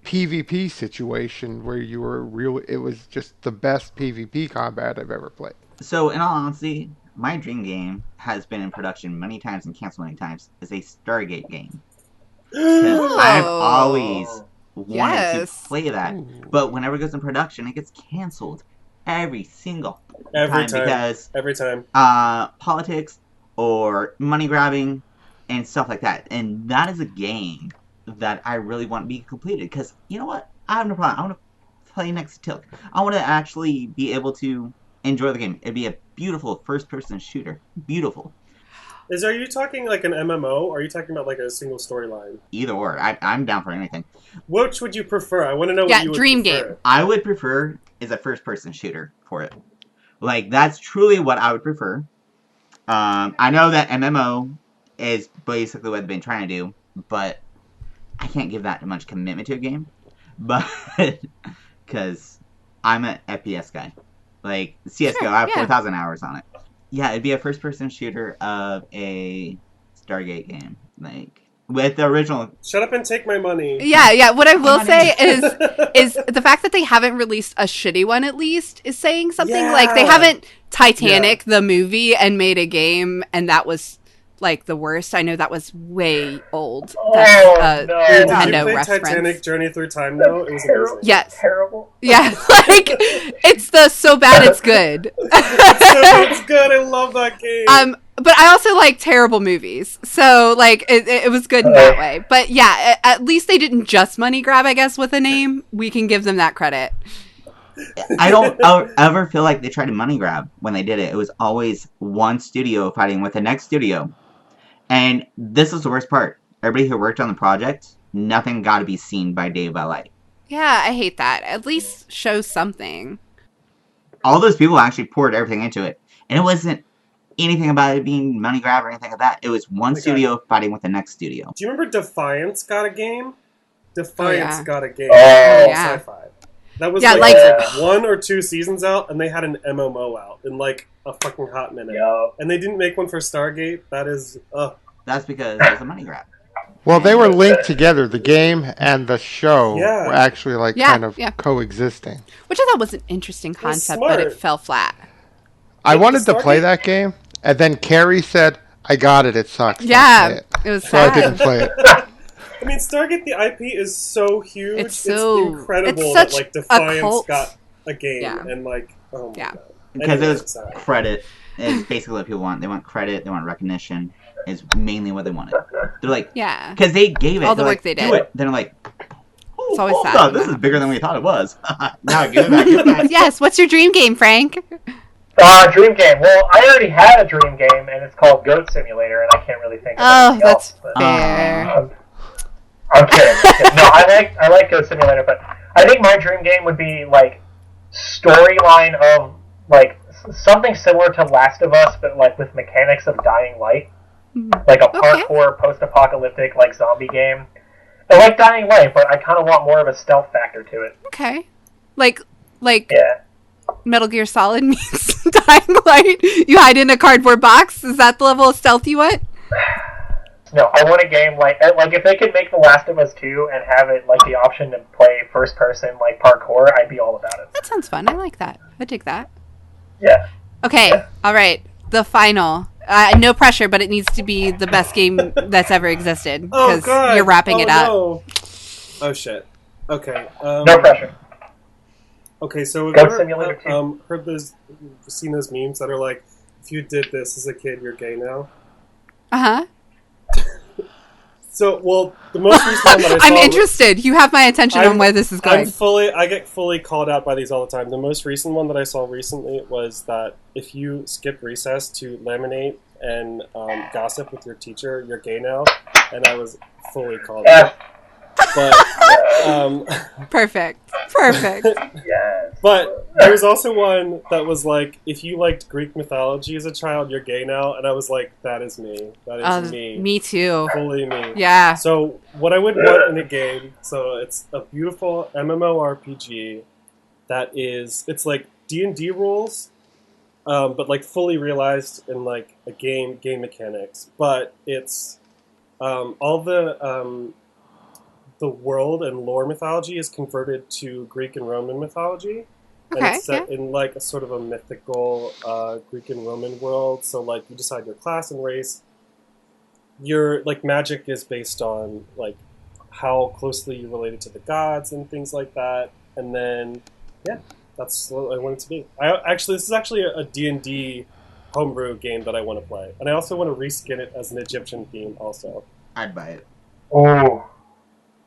PvP situation where you were it was just the best PvP combat I've ever played. So in all honesty, my dream game has been in production many times and canceled many times. Is a Stargate game. I've always wanted to play that, but whenever it goes in production, it gets canceled every single time because every time politics or money grabbing and stuff like that. And that is a game that I really want to be completed because you know what? I have no problem. I want to play next to Tilk. I want to actually be able to enjoy the game. It'd be a beautiful first-person shooter. Beautiful. Are you talking like an MMO, or are you talking about like a single storyline? Either or. I'm down for anything. Which would you prefer? I want to know what you would dream prefer. game. I would prefer is a first-person shooter for it. Like, that's truly what I would prefer. I know that MMO is basically what they've been trying to do, but I can't give that much commitment to a game. But, because I'm an FPS guy. Like, CSGO, I have 4,000 hours on it. Yeah, it'd be a first-person shooter of a Stargate game. Like, with the original... Shut up and take my money. Yeah. What I will say is the fact that they haven't released a shitty one, at least, is saying something. Yeah. Like, they haven't Titanic, the movie, and made a game, and that was... like the worst. I know that was way old. That's no. Nintendo Did you play reference. Titanic Journey Through Time though? It was amazing. Yes. Terrible. Yeah, like it's the so bad it's good. It's good. I love that game. But I also like terrible movies, so like it was good in that way. But yeah, at least they didn't just money grab. I guess with a name, we can give them that credit. I don't ever feel like they tried to money grab when they did it. It was always one studio fighting with the next studio. And this is the worst part. Everybody who worked on the project, nothing got to be seen by day by light. Yeah, I hate that. At least show something. All those people actually poured everything into it. And it wasn't anything about it being money grab or anything like that. It was one studio fighting with the next studio. Do you remember Defiance got a game? Defiance got a game. Yeah. Sci-fi. That was 1 or 2 seasons out, and they had an MMO out in like a fucking hot minute. Yep. And they didn't make one for Stargate. That is, That's because it was a money grab. Well, they were linked together. The game and the show were actually kind of coexisting. Which I thought was an interesting concept, but it fell flat. I wanted to play that game, and then Carrie said, I got it, it sucks. Yeah, it was sad. So I didn't play it. I mean, Stargate, the IP is so huge. It's incredible that, like, Defiance got a game. Yeah. And, like, oh my God. Because it was credit. It's basically what people want. They want credit. They want recognition. Is mainly what they wanted. They're like, because they gave it. All the work like, they did. Do it. They're like, it's always sad. This is bigger than we thought it was. Now give it back. Yes, what's your dream game, Frank? Dream game. Well, I already had a dream game, and it's called Goat Simulator, and I can't really think of anything else. Fair. I'm kidding. No, I like Goat Simulator, but I think my dream game would be like storyline of like something similar to Last of Us, but like with mechanics of Dying Light, like a parkour post-apocalyptic like zombie game. I like Dying Light, but I kind of want more of a stealth factor to it. Okay, like Metal Gear Solid meets Dying Light. You hide in a cardboard box. Is that the level of stealth you want? No, I want a game like if they could make The Last of Us 2 and have it like the option to play first person like parkour, I'd be all about it. That sounds fun. I like that. I dig that. Yeah. Okay. All right. The final. No pressure, but it needs to be the best game that's ever existed. Oh, God. You're wrapping it up. No. Oh, shit. Okay. No pressure. Okay, so Goat have you Simulator ever seen those memes that are like, if you did this as a kid, you're gay now? Uh-huh. So, well, the most recent one that I saw... I'm interested. You have my attention on where this is going. I get fully called out by these all the time. The most recent one that I saw recently was that if you skip recess to laminate and gossip with your teacher, you're gay now. And I was fully called out. But, Perfect. Yes. But there was also one that was like, if you liked Greek mythology as a child, you're gay now. And I was like, that is me. That is me. Me too. Fully me. Yeah. So what I would want in a game, so it's a beautiful MMORPG that is, it's like D&D rules, but like fully realized in like a game mechanics. But it's all the world and lore mythology is converted to Greek and Roman mythology. Okay, and it's set in like a sort of a mythical Greek and Roman world. So like you decide your class and race. Your like magic is based on like how closely you're related to the gods and things like that. And then that's what I want it to be. This is actually a D&D homebrew game that I want to play. And I also want to reskin it as an Egyptian theme also. I'd buy it. Oh.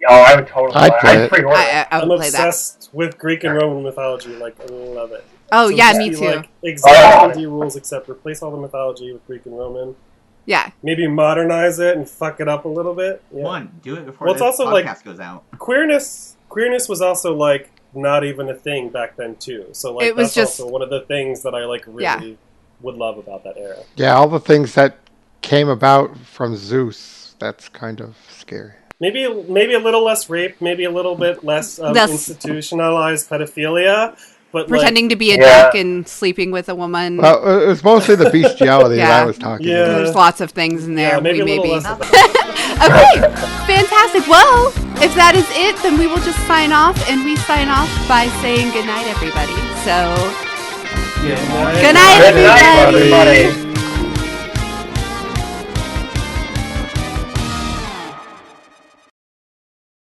Oh, I would totally I'd play I'd it. pre-order it. I I'm would play that. obsessed with Greek and Roman mythology. Like, I love it. Oh, So yeah, just me be, too. Like, exact D&D rules, except replace all the mythology with Greek and Roman. Yeah. Maybe modernize it and fuck it up a little bit. Yeah. One, do it before Well, it's this also, podcast like- goes out. Queerness was also like not even a thing back then too. So like It was that's just- also one of the things that I like really would love about that era. Yeah, all the things that came about from Zeus. That's kind of scary. Maybe a little less rape, maybe a little bit less institutionalized pedophilia, but Pretending to be a Yeah. duck and sleeping with a woman. Well, it was mostly the bestiality that Yeah. I was talking Yeah. about. There's lots of things in there. yeah, maybe a we little maybe. less of that. Okay, fantastic. Well, if that is it, then we will just sign off, and we sign off by saying goodnight, everybody. So, Good night. good night, Good night, everybody. everybody.